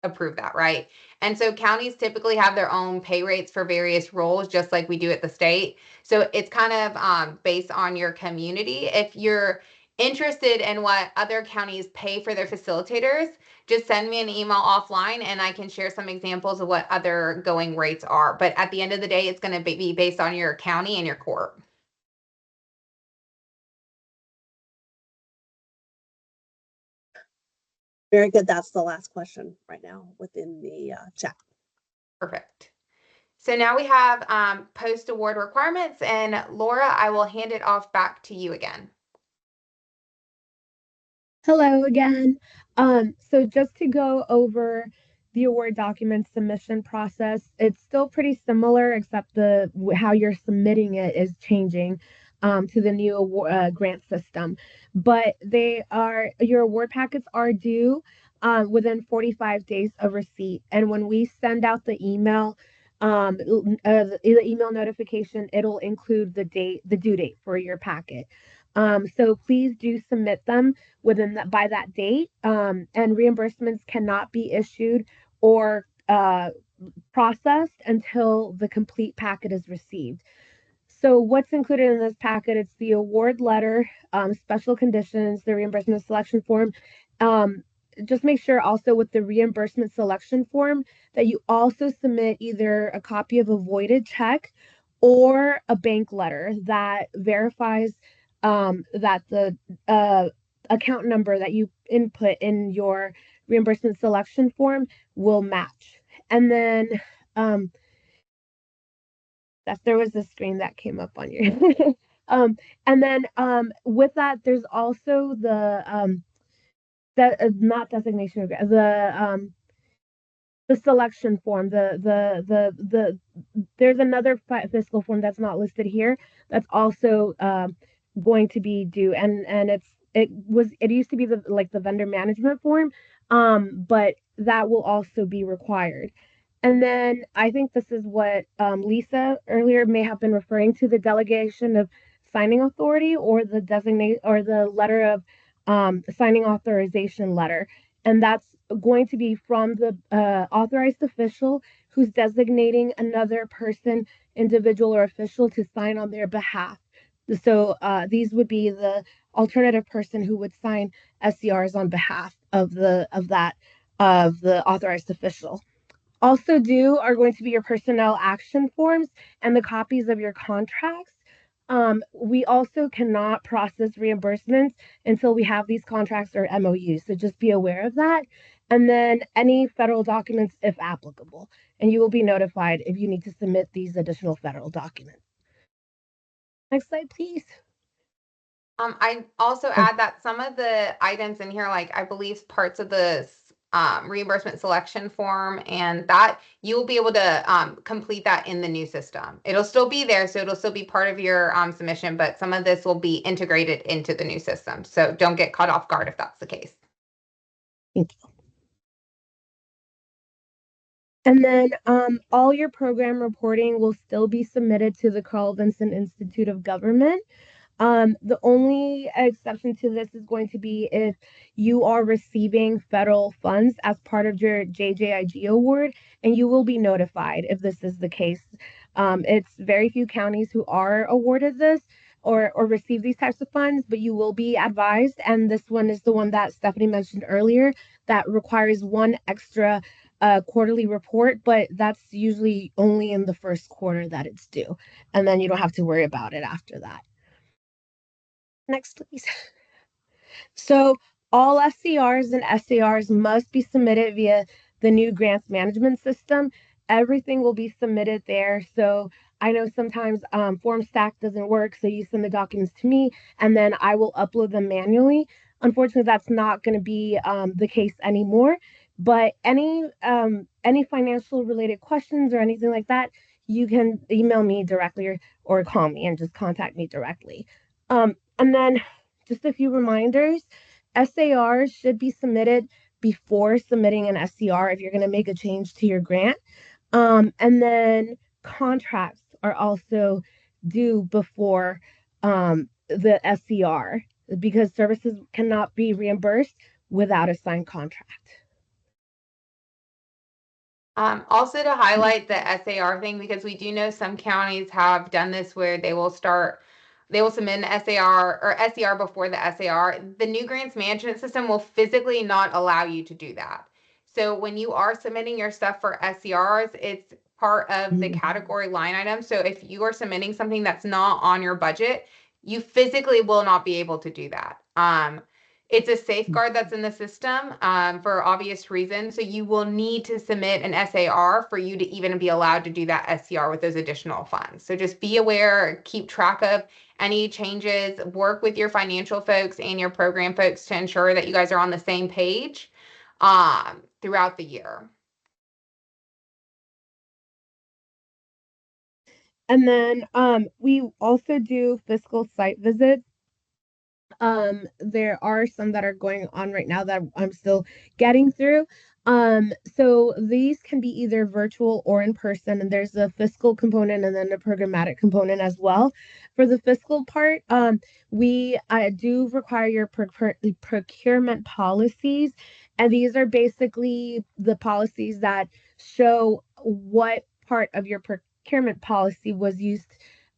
approve that, right? And so counties typically have their own pay rates for various roles, just like we do at the state. So it's kind of based on your community. If you're interested in what other counties pay for their facilitators, just send me an email offline and I can share some examples of what other going rates are. But at the end of the day, it's going to be based on your county and your court. Very good. That's the last question right now within the chat. Perfect. So now we have post-award requirements, and Laura, I will hand it off back to you again. Hello again. So just to go over the award document submission process. It's still pretty similar, except how you're submitting it is changing to the new grant system. But your award packets are due within 45 days of receipt. And when we send out the email, the email notification, it'll include the due date for your packet. So please do submit them by that date. And reimbursements cannot be issued or processed until the complete packet is received. So what's included in this packet? It's the award letter, special conditions, the reimbursement selection form. Just make sure also with the reimbursement selection form that you also submit either a copy of a voided check or a bank letter that verifies that the account number that you input in your reimbursement selection form will match. And then there was a screen that came up on your and then with that there's also the not designation the selection form, there's another fiscal form that's not listed here that's also going to be due, and it used to be the vendor management form, but that will also be required. And then I think this is what Lisa earlier may have been referring to, the delegation of signing authority, or the designate, or the letter of signing authorization letter. And that's going to be from the authorized official who's designating another person, individual or official, to sign on their behalf. So these would be the alternative person who would sign SCRs on behalf of the authorized official. Also due are going to be your personnel action forms and the copies of your contracts. We also cannot process reimbursements until we have these contracts or MOUs, so just be aware of that. And then any federal documents if applicable, and you will be notified if you need to submit these additional federal documents. Next slide, please. I also add that some of the items in here, like I believe parts of the reimbursement selection form, and that you will be able to complete that in the new system. It'll still be there, so it'll still be part of your submission, but some of this will be integrated into the new system. So don't get caught off guard if that's the case. Thank you. And then all your program reporting will still be submitted to the Carl Vinson Institute of Government. The only exception to this is going to be if you are receiving federal funds as part of your JJIG award, and you will be notified if this is the case. It's very few counties who are awarded this or receive these types of funds, but you will be advised. And this one is the one that Stephanie mentioned earlier that requires one extra quarterly report, but that's usually only in the first quarter that it's due. And then you don't have to worry about it after that. Next, please. So all SCRs and SARs must be submitted via the new grants management system. Everything will be submitted there. So I know sometimes form stack doesn't work, so you send the documents to me and then I will upload them manually. Unfortunately, that's not going to be the case anymore. But any financial related questions or anything like that, you can email me directly or call me and just contact me directly. And then just a few reminders, SARs should be submitted before submitting an SCR if you're going to make a change to your grant. And then contracts are also due before the SCR, because services cannot be reimbursed without a signed contract. Also to highlight the SAR thing, because we do know some counties have done this where they will submit an SAR or SCR before the SAR. The new grants management system will physically not allow you to do that. So when you are submitting your stuff for SCRs, it's part of the category line item. So if you are submitting something that's not on your budget, you physically will not be able to do that. It's a safeguard that's in the system for obvious reasons. So you will need to submit an SAR for you to even be allowed to do that SCR with those additional funds. So just be aware, keep track of any changes, work with your financial folks and your program folks to ensure that you guys are on the same page throughout the year. And then we also do fiscal site visits. There are some that are going on right now that I'm still getting through. So these can be either virtual or in person, and there's a fiscal component and then a programmatic component as well. For the fiscal part, we do require your procurement policies, and these are basically the policies that show what part of your procurement policy was used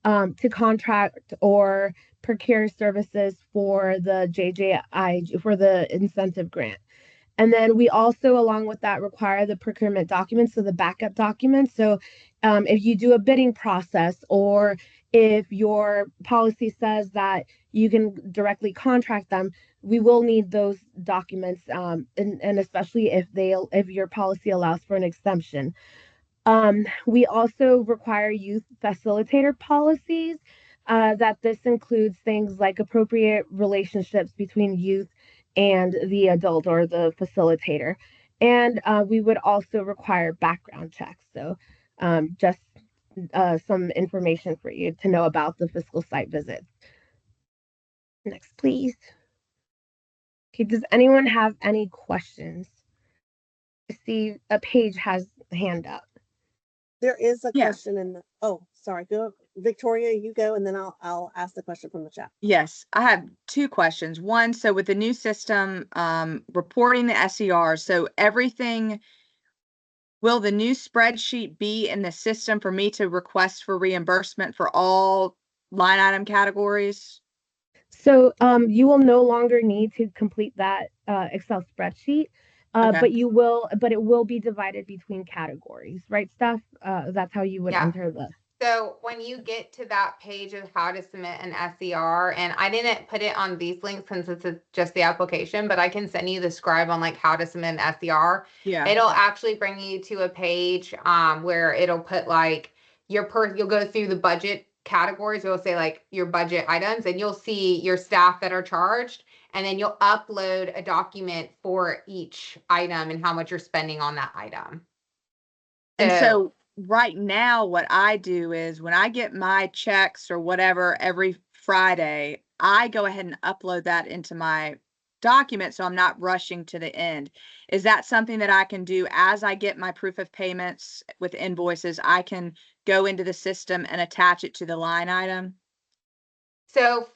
to contract or procure services for the JJI, for the incentive grant. And then we also, along with that, require the procurement documents, so the backup documents. So if you do a bidding process, or if your policy says that you can directly contract them, we will need those documents, and especially if your policy allows for an exemption. We also require youth facilitator policies. That this includes things like appropriate relationships between youth and the adult or the facilitator. And we would also require background checks. So just some information for you to know about the fiscal site visits. Next, please. Okay, does anyone have any questions? I see a page has a hand up. There is a Yeah. question in the, oh, sorry, go, Victoria, you go, and then I'll ask the question from the chat. Yes, I have two questions. One, so with the new system, reporting the SER, so everything, will the new spreadsheet be in the system for me to request for reimbursement for all line item categories? So you will no longer need to complete that Excel spreadsheet, Okay. but it will be divided between categories, right, Steph? That's how you would Yeah. enter the. So when you get to that page of how to submit an SER, and I didn't put it on these links since it's just the application, but I can send you the scribe on like how to submit an SER. Yeah. It'll actually bring you to a page where it'll put like you'll go through the budget categories. It'll say like your budget items, and you'll see your staff that are charged, and then you'll upload a document for each item and how much you're spending on that item. And so right now, what I do is when I get my checks or whatever every Friday, I go ahead and upload that into my document, so I'm not rushing to the end. Is that something that I can do as I get my proof of payments with invoices? I can go into the system and attach it to the line item? So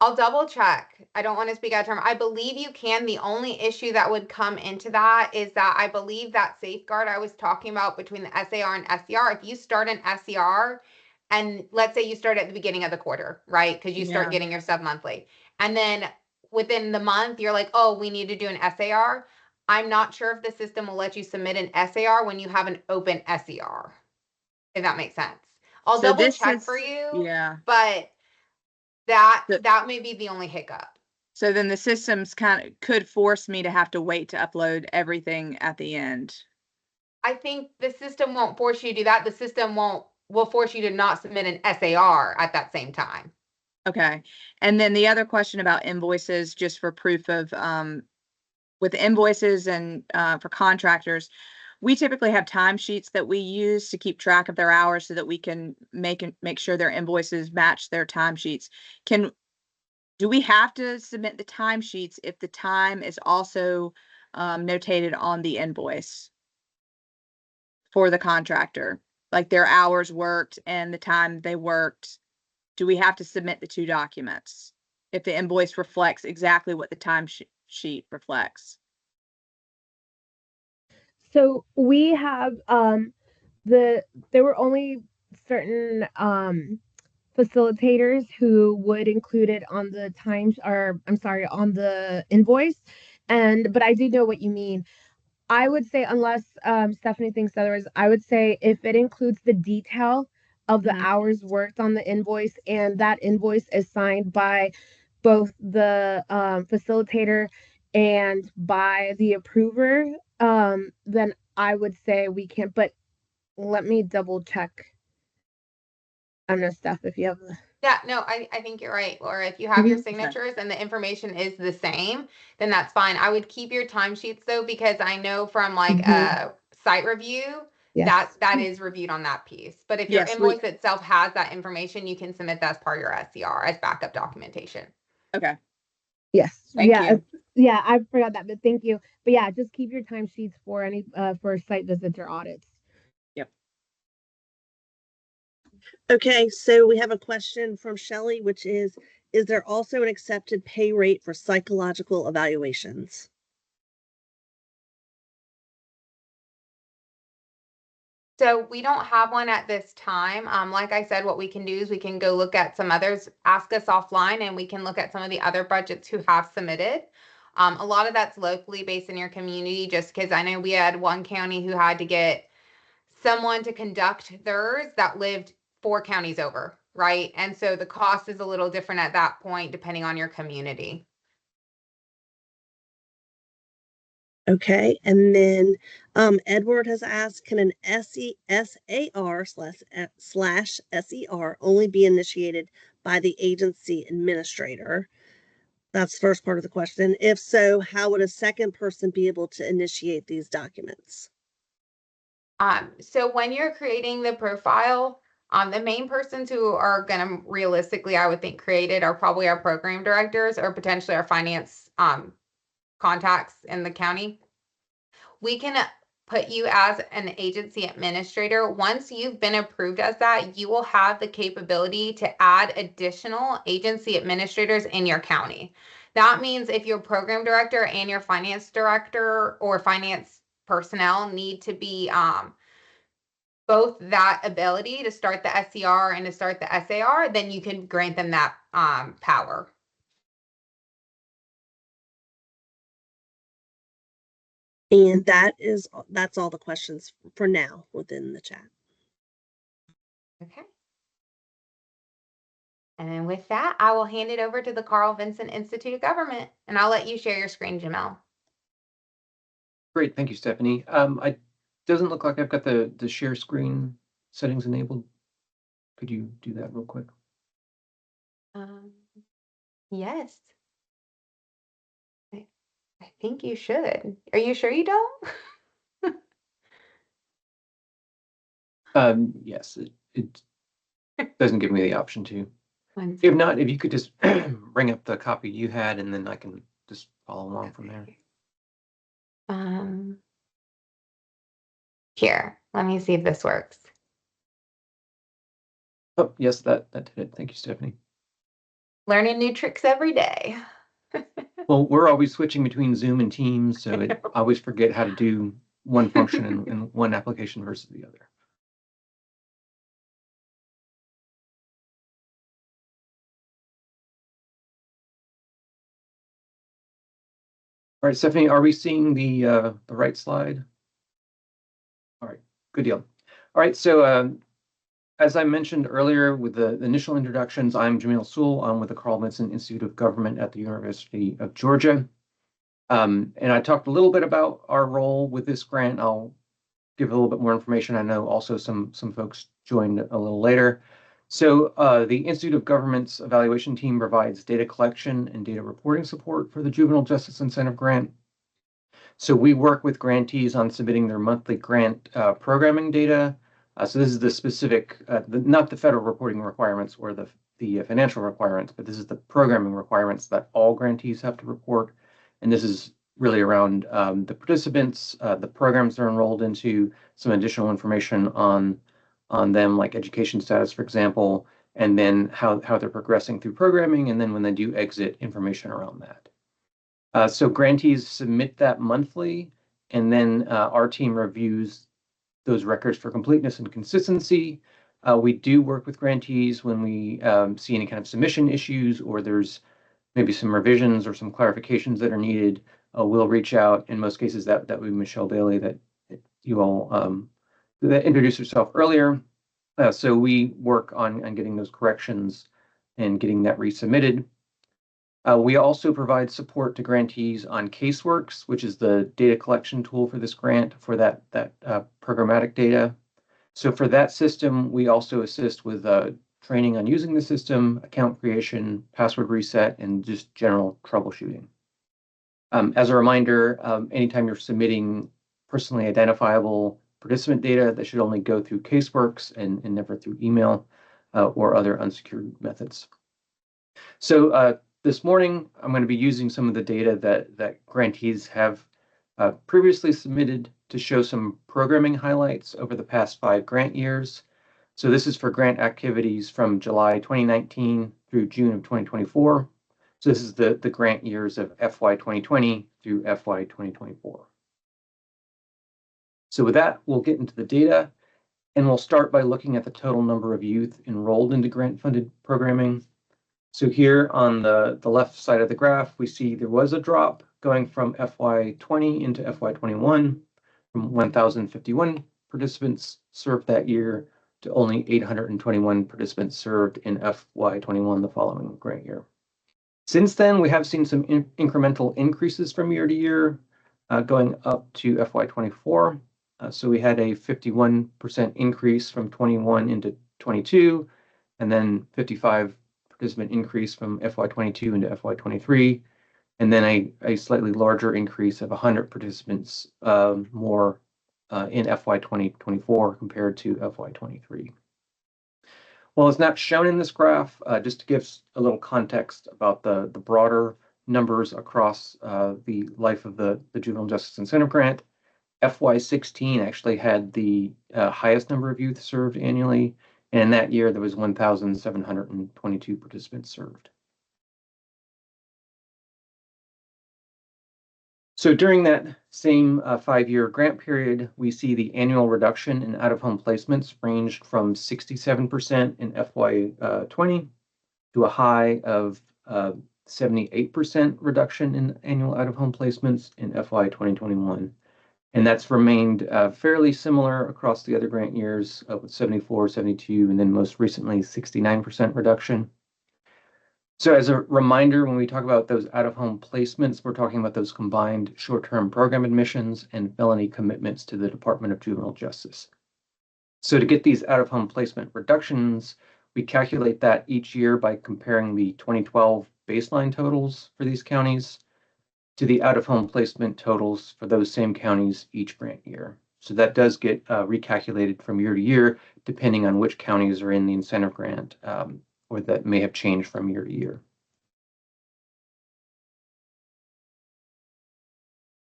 I'll double check. I don't want to speak out of term. I believe you can. The only issue that would come into that is that I believe that safeguard I was talking about between the SAR and SCR, if you start an SCR and let's say you start at the beginning of the quarter, right? Because you start Yeah. getting your stuff monthly. And then within the month, you're like, oh, we need to do an SAR. I'm not sure if the system will let you submit an SAR when you have an open SER, if that makes sense. I'll So double this check is- for you. Yeah. But that may be the only hiccup. So then the systems kind of could force me to have to wait to upload everything at the end. I think the system won't force you to do that. The system will force you to not submit an SAR at that same time. Okay. And then the other question about invoices, just for proof of, with invoices and for contractors, we typically have timesheets that we use to keep track of their hours so that we can make sure their invoices match their timesheets. Do we have to submit the timesheets if the time is also notated on the invoice for the contractor? Like their hours worked and the time they worked, do we have to submit the two documents if the invoice reflects exactly what the time sheet reflects? So we have there were only certain facilitators who would include it on the times, or I'm sorry, on the invoice. But I do know what you mean. I would say, unless Stephanie thinks otherwise, I would say if it includes the detail of the hours worked on the invoice, and that invoice is signed by both the facilitator and by the approver, then I would say we can. But let me double check. I don't know, Steph, if you have the. Yeah, no, I think you're right, Laura. If you have your signatures and the information is the same, then that's fine. I would keep your timesheets though, because I know from like a site review Yes. that is reviewed on that piece. But if Yes, your invoice itself has that information, you can submit that as part of your SCR as backup documentation. Okay. Yes. Thank yeah. you. Yeah, I forgot that, but thank you. But yeah, just keep your timesheets for any for site visits or audits. Yep. Okay, so we have a question from Shelley, which is there also an accepted pay rate for psychological evaluations? So we don't have one at this time. Like I said, what we can do is we can go look at some others, ask us offline, and we can look at some of the other budgets who have submitted. A lot of that's locally based in your community, just because I know we had one county who had to get someone to conduct theirs that lived 4 counties over, right? And so the cost is a little different at that point, depending on your community. Okay, and then Edward has asked, can an SAR slash SER only be initiated by the agency administrator? That's the first part of the question. If so, how would a second person be able to initiate these documents? So when you're creating the profile, the main persons who are going to realistically, I would think, create it are probably our program directors or potentially our finance contacts in the county. We can put you as an agency administrator. Once you've been approved as that, you will have the capability to add additional agency administrators in your county. That means if your program director and your finance director or finance personnel need to be both that ability to start the SCR and to start the SAR, then you can grant them that power. And that's all the questions for now within the chat. Okay. And then with that, I will hand it over to the Carl Vinson Institute of Government, and I'll let you share your screen, Jamel. Great, thank you, Stephanie. It doesn't look like I've got the share screen settings enabled. Could you do that real quick? Yes. I think you should. Are you sure you don't? Yes, it doesn't give me the option to. One If not, if you could just bring up the copy you had, and then I can just follow along from there. Here, let me see if this works. Oh, yes, that did it. Thank you, Stephanie. Learning new tricks every day. Well, we're always switching between Zoom and Teams, so I always forget how to do one function in one application versus the other. All right, Stephanie, are we seeing the right slide? All right, good deal. All right, so as I mentioned earlier with the initial introductions, I'm Juvenile Sewell. I'm with the Carl Vinson Institute of Government at the University of Georgia. And I talked a little bit about our role with this grant. I'll give a little bit more information. I know also some folks joined a little later. So the Institute of Government's evaluation team provides data collection and data reporting support for the Juvenile Justice Incentive Grant. So we work with grantees on submitting their monthly grant programming data. So this is the specific, not the federal reporting requirements or the financial requirements, but this is the programming requirements that all grantees have to report. And this is really around the participants, the programs they're enrolled into, some additional information on them, like education status, for example, and then how they're progressing through programming, and then when they do exit, information around that. So grantees submit that monthly, and then our team reviews those records for completeness and consistency. We do work with grantees when we see any kind of submission issues, or there's maybe some revisions or some clarifications that are needed. We'll reach out. In most cases, that would be Michelle Bailey that you all that introduced herself earlier. So we work on getting those corrections and getting that resubmitted. We also provide support to grantees on CaseWorks, which is the data collection tool for this grant for that programmatic data. So for that system, we also assist with training on using the system, account creation, password reset, and just general troubleshooting. As a reminder, anytime you're submitting personally identifiable participant data that should only go through Caseworks and never through email or other unsecured methods. So this morning, I'm going to be using some of the data that grantees have previously submitted to show some programming highlights over the past 5 grant years. So this is for grant activities from July 2019 through June of 2024. So this is the grant years of FY 2020 through FY 2024. So with that, we'll get into the data, and we'll start by looking at the total number of youth enrolled into grant-funded programming. So here on the left side of the graph, we see there was a drop going from FY20 into FY21 from 1,051 participants served that year to only 821 participants served in FY21 the following grant year. Since then, we have seen some incremental increases from year to year, going up to FY24. So we had a 51% increase from 21 into 22, and then 55 participant increase from FY22 into FY23, and then a slightly larger increase of 100 participants more in FY 2024 compared to FY 23. Well, it's not shown in this graph, just to give a little context about the broader numbers across the life of the Juvenile Justice Incentive Grant. FY16 actually had the highest number of youth served annually, and in that year there was 1,722 participants served. So during that same 5-year grant period, we see the annual reduction in out-of-home placements ranged from 67% in FY20 to a high of 78% reduction in annual out-of-home placements in FY 2021. And that's remained fairly similar across the other grant years with 74, 72, and then most recently 69% reduction. So as a reminder, when we talk about those out-of-home placements, we're talking about those combined short-term program admissions and felony commitments to the Department of Juvenile Justice. So to get these out-of-home placement reductions, we calculate that each year by comparing the 2012 baseline totals for these counties to the out-of-home placement totals for those same counties each grant year. So that does get recalculated from year to year, depending on which counties are in the incentive grant, or that may have changed from year to year.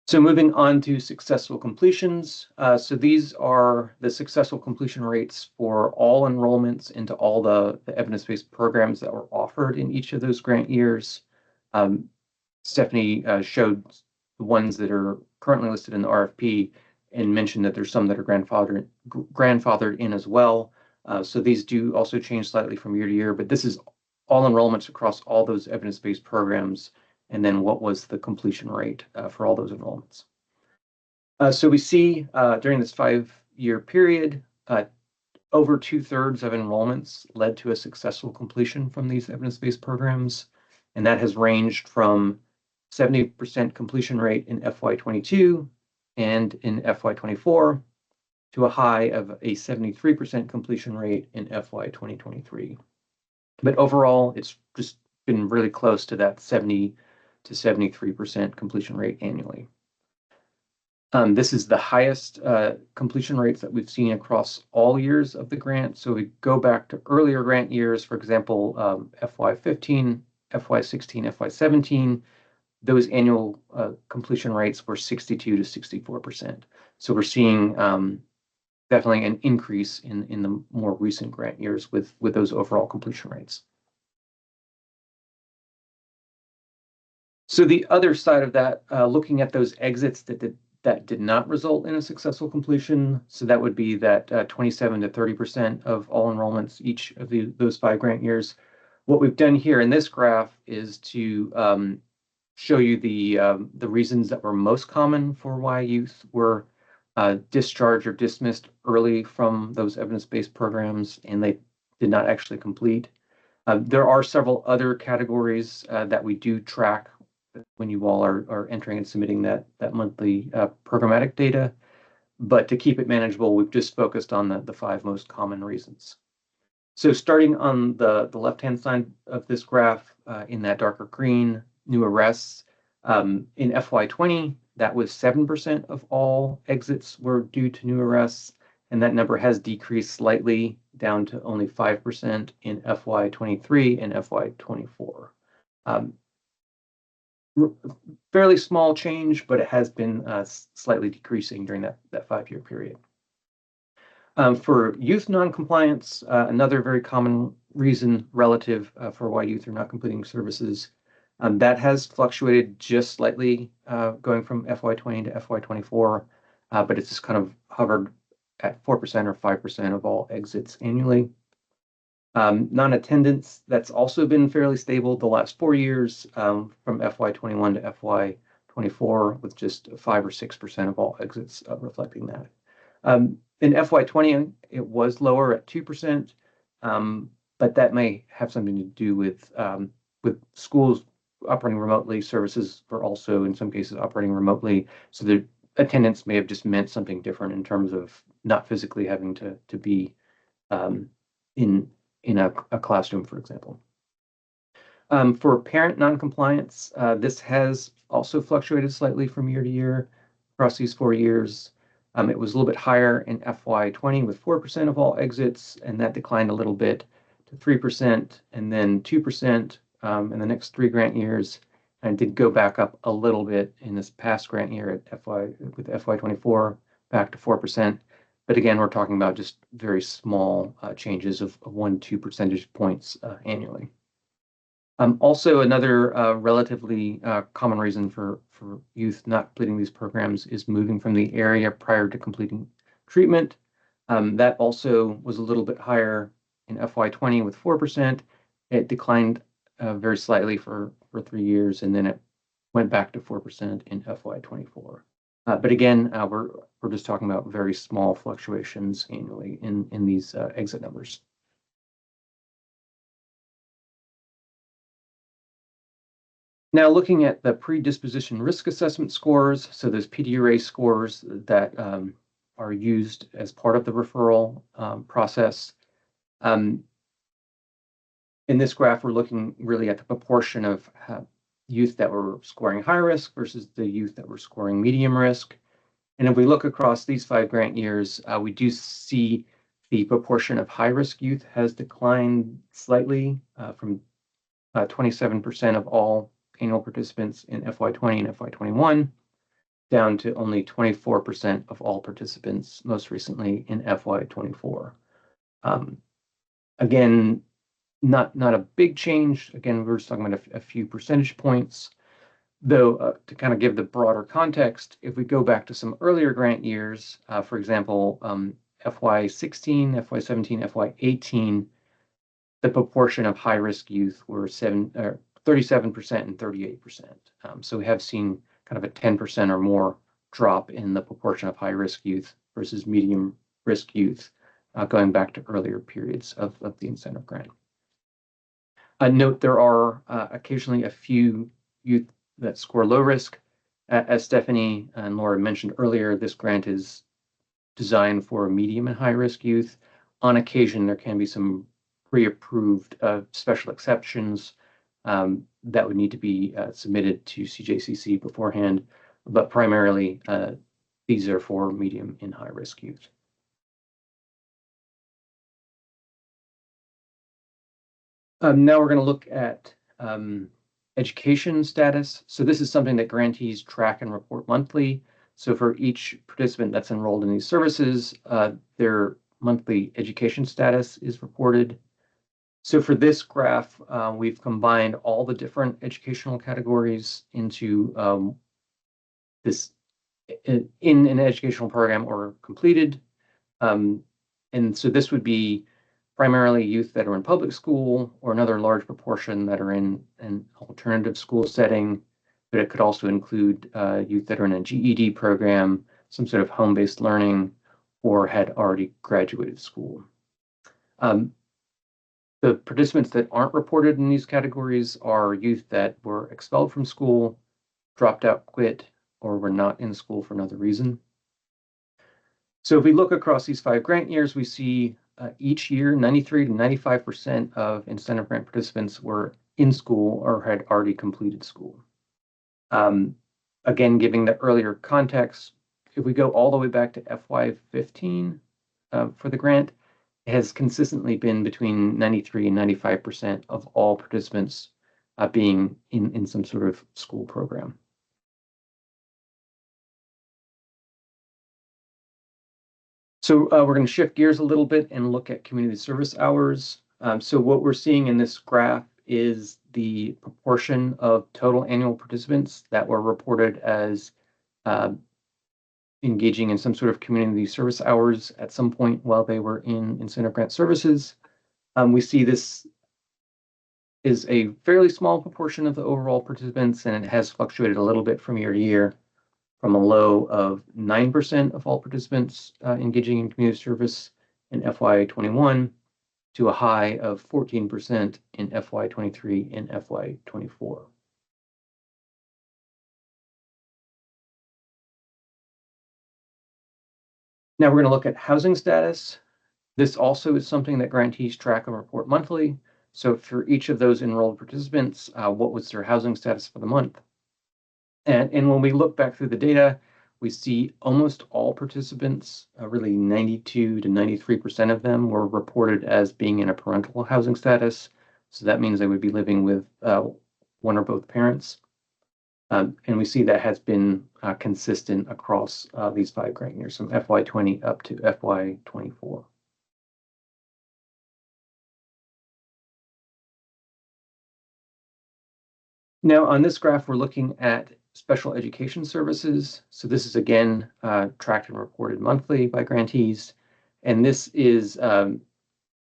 So moving on to successful completions. So these are the successful completion rates for all enrollments into all the evidence-based programs that were offered in each of those grant years. Stephanie showed the ones that are currently listed in the RFP and mentioned that there's some that are grandfathered in as well. So these do also change slightly from year to year, but this is all enrollments across all those evidence-based programs, and then what was the completion rate for all those enrollments. So we see during this 5-year period, over 2/3 of enrollments led to a successful completion from these evidence-based programs, and that has ranged from 70% completion rate in FY22 and in FY24 to a high of a 73% completion rate in FY 2023. But overall, it's just been really close to that 70 to 73% completion rate annually. This is the highest completion rates that we've seen across all years of the grant. So we go back to earlier grant years, for example, FY15, FY16, FY17, those annual completion rates were 62 to 64%. So we're seeing definitely an increase in the more recent grant years with those overall completion rates. So the other side of that, looking at those exits that did not result in a successful completion, so that would be that 27 to 30% of all enrollments each of those 5 grant years. What we've done here in this graph is to show you the reasons that were most common for why youth were discharged or dismissed early from those evidence-based programs and they did not actually complete. There are several other categories that we do track when you all are entering and submitting that monthly programmatic data, but to keep it manageable, we've just focused on the 5 most common reasons. So starting on the left-hand side of this graph, in that darker green, new arrests, in FY20, that was 7% of all exits were due to new arrests, and that number has decreased slightly down to only 5% in FY23 and FY24. Fairly small change, but it has been slightly decreasing during that 5-year period. For youth noncompliance, another very common reason relative for why youth are not completing services, that has fluctuated just slightly going from FY20 to FY24, but it's just kind of hovered at 4% or 5% of all exits annually. Non-attendance, that's also been fairly stable the last 4 years, from FY21 to FY24, with just 5 or 6% of all exits reflecting that. In FY20, it was lower at 2%, but that may have something to do with schools operating remotely. Services were also, in some cases, operating remotely, so the attendance may have just meant something different in terms of not physically having to be in a classroom, for example. For parent noncompliance, this has also fluctuated slightly from year to year across these 4 years. It was a little bit higher in FY20 with 4% of all exits, and that declined a little bit to 3%, and then 2% in the next 3 grant years, and did go back up a little bit in this past grant year at with FY24 back to 4%. But again, we're talking about just very small changes of 1-2 percentage points annually. Also, another relatively common reason for youth not completing these programs is moving from the area prior to completing treatment. That also was a little bit higher in FY20 with 4%. It declined very slightly for 3 years, and then it went back to 4% in FY24. But again, we're just talking about very small fluctuations annually in these exit numbers. Now, looking at the predisposition risk assessment scores, so those PDRA scores that are used as part of the referral process. In this graph, we're looking really at the proportion of youth that were scoring high risk versus the youth that were scoring medium risk. And if we look across these 5 grant years, we do see the proportion of high-risk youth has declined slightly from 27% of all annual participants in FY20 and FY21, down to only 24% of all participants most recently in FY24. Again, not a big change. Again, we're just talking about a few percentage points. Though, to kind of give the broader context, if we go back to some earlier grant years, for example, FY16, FY17, FY18, the proportion of high-risk youth were 37% and 38%. So we have seen kind of a 10% or more drop in the proportion of high-risk youth versus medium-risk youth, going back to earlier periods of the incentive grant. Note there are occasionally a few youth that score low risk. As Stephanie and Laura mentioned earlier, this grant is designed for medium and high risk youth. On occasion, there can be some pre-approved special exceptions that would need to be submitted to CJCC beforehand, but primarily these are for medium and high risk youth. Now we're going to look at education status. So this is something that grantees track and report monthly. So for each participant that's enrolled in these services, their monthly education status is reported. So for this graph, we've combined all the different educational categories into this in an educational program or completed. And so this would be primarily youth that are in public school, or another large proportion that are in an alternative school setting, but it could also include youth that are in a GED program, some sort of home-based learning, or had already graduated school. The participants that aren't reported in these categories are youth that were expelled from school, dropped out, quit, or were not in school for another reason. So if we look across these 5 grant years, we see each year, 93 to 95% of incentive grant participants were in school or had already completed school. Again, giving the earlier context, if we go all the way back to FY15 for the grant, it has consistently been between 93 and 95% of all participants being in some sort of school program. So we're going to shift gears a little bit and look at community service hours. So what we're seeing in this graph is the proportion of total annual participants that were reported as engaging in some sort of community service hours at some point while they were in incentive grant services. We see this is a fairly small proportion of the overall participants, and it has fluctuated a little bit from year to year, from a low of 9% of all participants engaging in community service in FY21 to a high of 14% in FY23 and FY24. Now we're going to look at housing status. This also is something that grantees track and report monthly. So for each of those enrolled participants, what was their housing status for the month? And when we look back through the data, we see almost all participants, really 92 to 93% of them were reported as being in a parental housing status. So that means they would be living with one or both parents. And we see that has been consistent across these 5 grant years, from FY20 up to FY24. Now on this graph, we're looking at special education services. So this is again tracked and reported monthly by grantees. And this is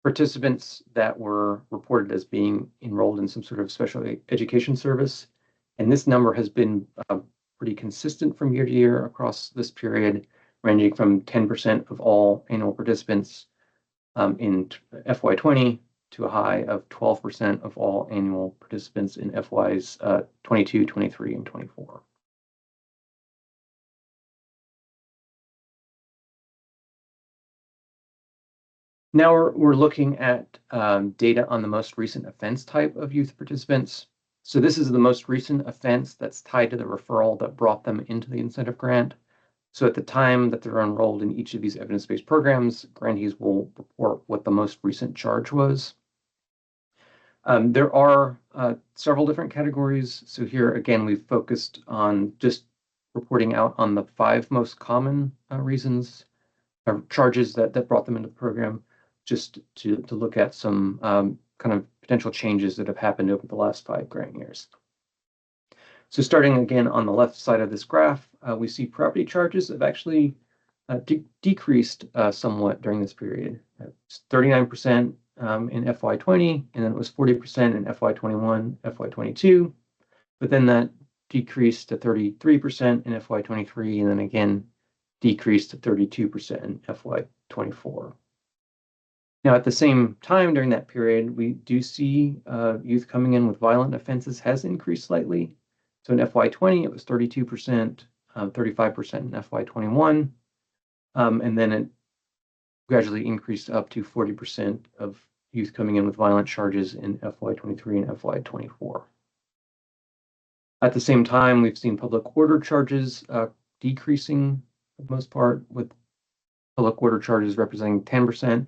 participants that were reported as being enrolled in some sort of special education service. And this number has been pretty consistent from year to year across this period, ranging from 10% of all annual participants in FY20 to a high of 12% of all annual participants in FYs 22, 23, and 24. Now we're looking at data on the most recent offense type of youth participants. So this is the most recent offense that's tied to the referral that brought them into the incentive grant. So at the time that they're enrolled in each of these evidence-based programs, grantees will report what the most recent charge was. There are several different categories. So here, again, we've focused on just reporting out on the 5 most common reasons or charges that brought them into the program, just to look at some kind of potential changes that have happened over the last 5 grant years. So starting again on the left side of this graph, we see property charges have actually decreased somewhat during this period. It's 39% in FY20, and then it was 40% in FY21, FY22, but then that decreased to 33% in FY23, and then again decreased to 32% in FY24. Now, at the same time during that period, we do see youth coming in with violent offenses has increased slightly. So in FY20, it was 32%, 35% in FY21, and then it gradually increased up to 40% of youth coming in with violent charges in FY23 and FY24. At the same time, we've seen public order charges decreasing for the most part, with public order charges representing 10%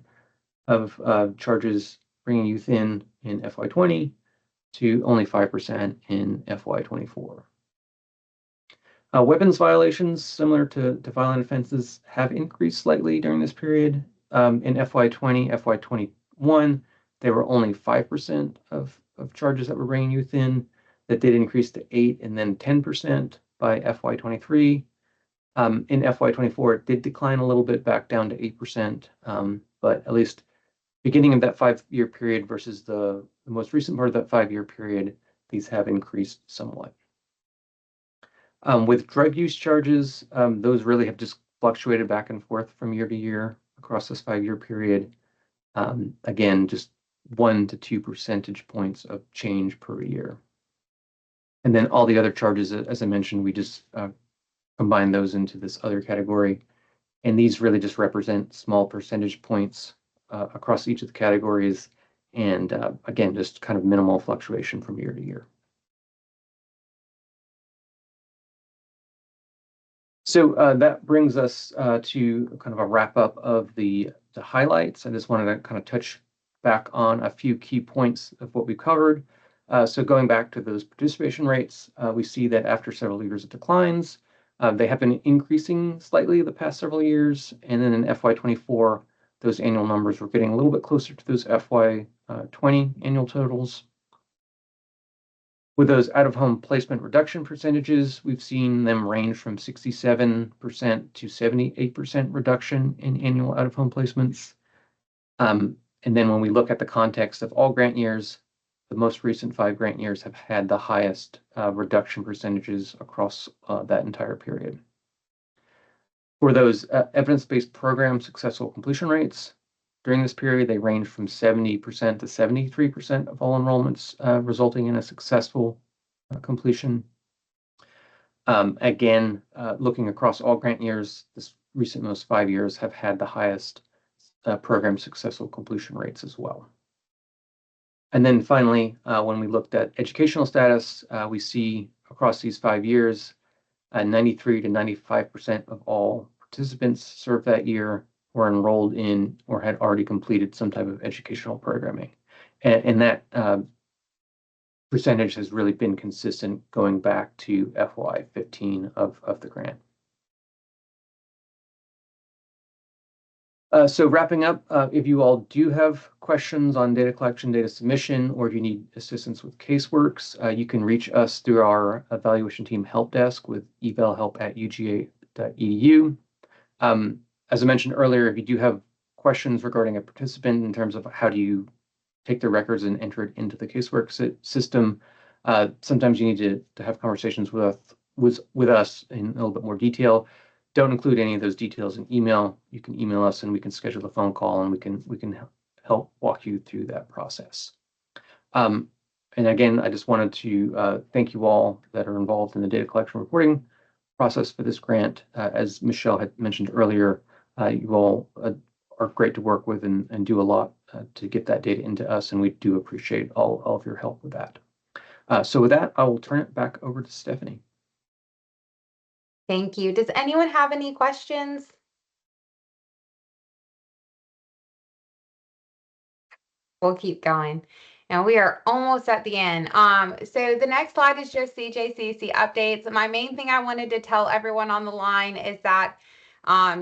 of charges bringing youth in FY20 to only 5% in FY24. Weapons violations, similar to violent offenses, have increased slightly during this period. In FY20, FY21, they were only 5% of charges that were bringing youth in. That did increase to 8% and then 10% by FY23. In FY24, it did decline a little bit back down to 8%, but at least beginning of that 5-year period versus the most recent part of that 5-year period, these have increased somewhat. With drug use charges, those really have just fluctuated back and forth from year to year across this 5-year period. Again, just 1 to 2 percentage points of change per year. And then all the other charges, as I mentioned, we just combine those into this other category. And these really just represent small percentage points across each of the categories. And again, just kind of minimal fluctuation from year to year. So that brings us to kind of a wrap up of the highlights. I just wanted to kind of touch back on a few key points of what we covered. So going back to those participation rates, we see that after several years of declines, they have been increasing slightly the past several years. And then in FY24, those annual numbers were getting a little bit closer to those FY20 annual totals. With those out-of-home placement reduction percentages, we've seen them range from 67% to 78% reduction in annual out-of-home placements. And then when we look at the context of all grant years, the most recent 5 grant years have had the highest reduction percentages across that entire period. For those evidence-based program successful completion rates, during this period, they range from 70% to 73% of all enrollments, resulting in a successful completion. Again, looking across all grant years, this recent most 5 years have had the highest program successful completion rates as well. And then finally, when we looked at educational status, we see across these 5 years, 93 to 95% of all participants served that year were enrolled in or had already completed some type of educational programming. And that percentage has really been consistent going back to FY15 of the grant. So wrapping up, if you all do have questions on data collection, data submission, or if you need assistance with caseworks, you can reach us through our evaluation team help desk with evalhelp@uga.edu. As I mentioned earlier, if you do have questions regarding a participant in terms of how do you take their records and enter it into the casework system, sometimes you need to have conversations with us in a little bit more detail. Don't include any of those details in email. You can email us and we can schedule a phone call and we can help walk you through that process. And again, I just wanted to thank you all that are involved in the data collection reporting process for this grant. As Michelle had mentioned earlier, you all are great to work with and do a lot to get that data into us, and we do appreciate all of your help with that. So with that, I will turn it back over to Stephanie. Thank you. Does anyone have any questions? We'll keep going. And we are almost at the end. So the next slide is just CJCC updates. My main thing I wanted to tell everyone on the line is that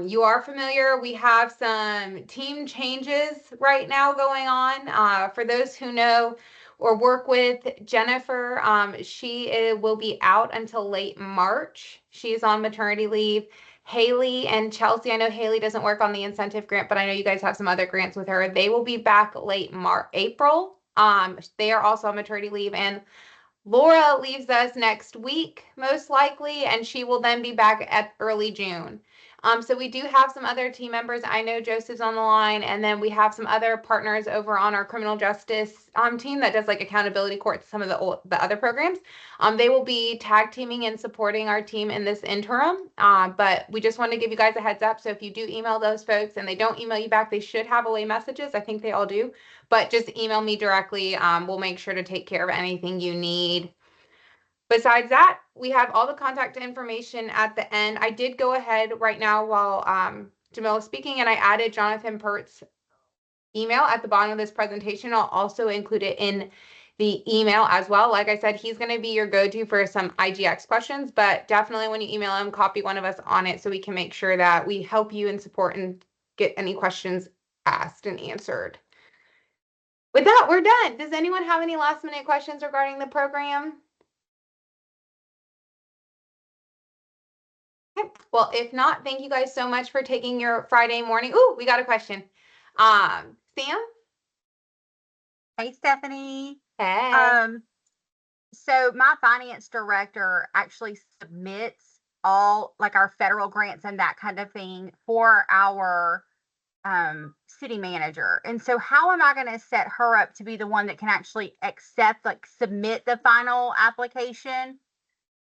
you are familiar. We have some team changes right now going on. For those who know or work with Jennifer, she will be out until late March. She's on maternity leave. Haley and Chelsea, I know Haley doesn't work on the incentive grant, but I know you guys have some other grants with her. They will be back late April. They are also on maternity leave, and Laura leaves us next week, most likely, and she will then be back at early June. So we do have some other team members. I know Joseph's on the line, and then we have some other partners over on our criminal justice team that does like accountability courts, some of the other programs. They will be tag teaming and supporting our team in this interim. But we just want to give you guys a heads up. So if you do email those folks and they don't email you back, they should have away messages. I think they all do. But just email me directly. We'll make sure to take care of anything you need. Besides that, we have all the contact information at the end. I did go ahead right now while Jamil was speaking, and I added Jonathan Pert's email at the bottom of this presentation. I'll also include it in the email as well. Like I said, he's going to be your go-to for some IGX questions, but definitely when you email him, copy one of us on it so we can make sure that we help you and support and get any questions asked and answered. With that, we're done. Does anyone have any last-minute questions regarding the program? Okay. Well, if not, thank you guys so much for taking your Friday morning. Ooh, we got a question. Sam? Hey, Stephanie. Hey. So my finance director actually submits all like our federal grants and that kind of thing for our city manager. And so how am I going to set her up to be the one that can actually accept, like submit the final application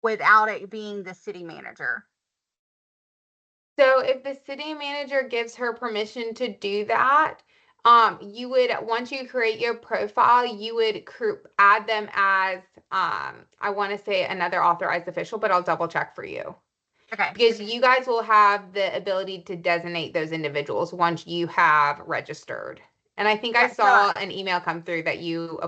without it being the city manager? So if the city manager gives her permission to do that, you would, once you create your profile, you would add them as, I want to say another authorized official, but I'll double check for you. Okay. Because you guys will have the ability to designate those individuals once you have registered. And I think I Yeah, so saw an email come through that you,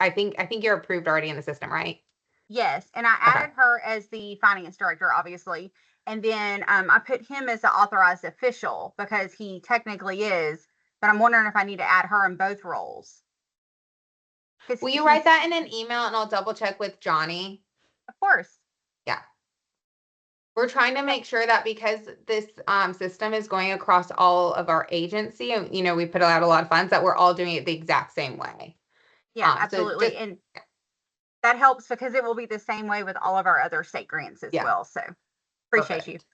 I think you're approved already in the system, right? Yes, and I added her as the finance director, obviously. And then I put him as the authorized official because he technically is, but I'm wondering if I need to add her in both roles. Will you write that in an email and I'll double check with Johnny? Of course. Yeah. We're trying to make sure that because this system is going across all of our agency, and you know, we put out a lot of funds, that we're all doing it the exact same way. Yeah, So absolutely. just, And that helps because it will be the same way with all of our other state grants as Yeah. well. So appreciate you. perfect.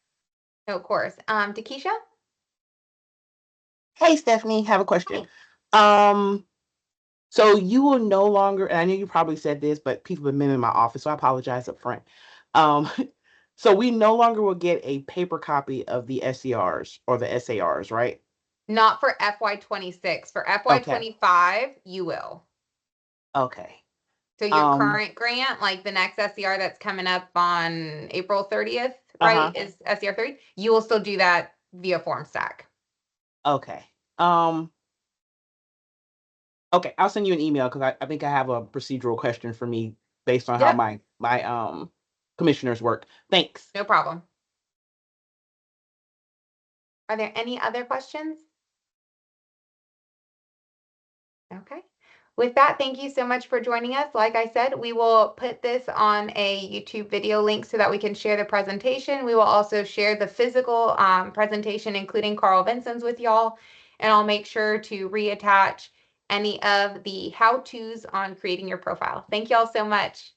No, of course. Takesha? Hey, Stephanie, have a question. So you will no longer, and I know you probably said this, but people have been in my office, so I apologize up front. So we no longer will get a paper copy of the SCRs or the SARs, right? Not for FY26. For FY25, you will. Okay. So your current grant, like the next SCR that's coming up on April 30th, right, is SCR 30. You will still do that via form stack. Okay. Okay, I'll send you an email because I think I have a procedural question for me based on how my commissioners work. Thanks. No problem. Are there any other questions? Okay. With that, thank you so much for joining us. Like I said, we will put this on a YouTube video link so that we can share the presentation. We will also share the physical presentation, including Carl Vinson's with y'all. And I'll make sure to reattach any of the how-tos on creating your profile. Thank y'all so much.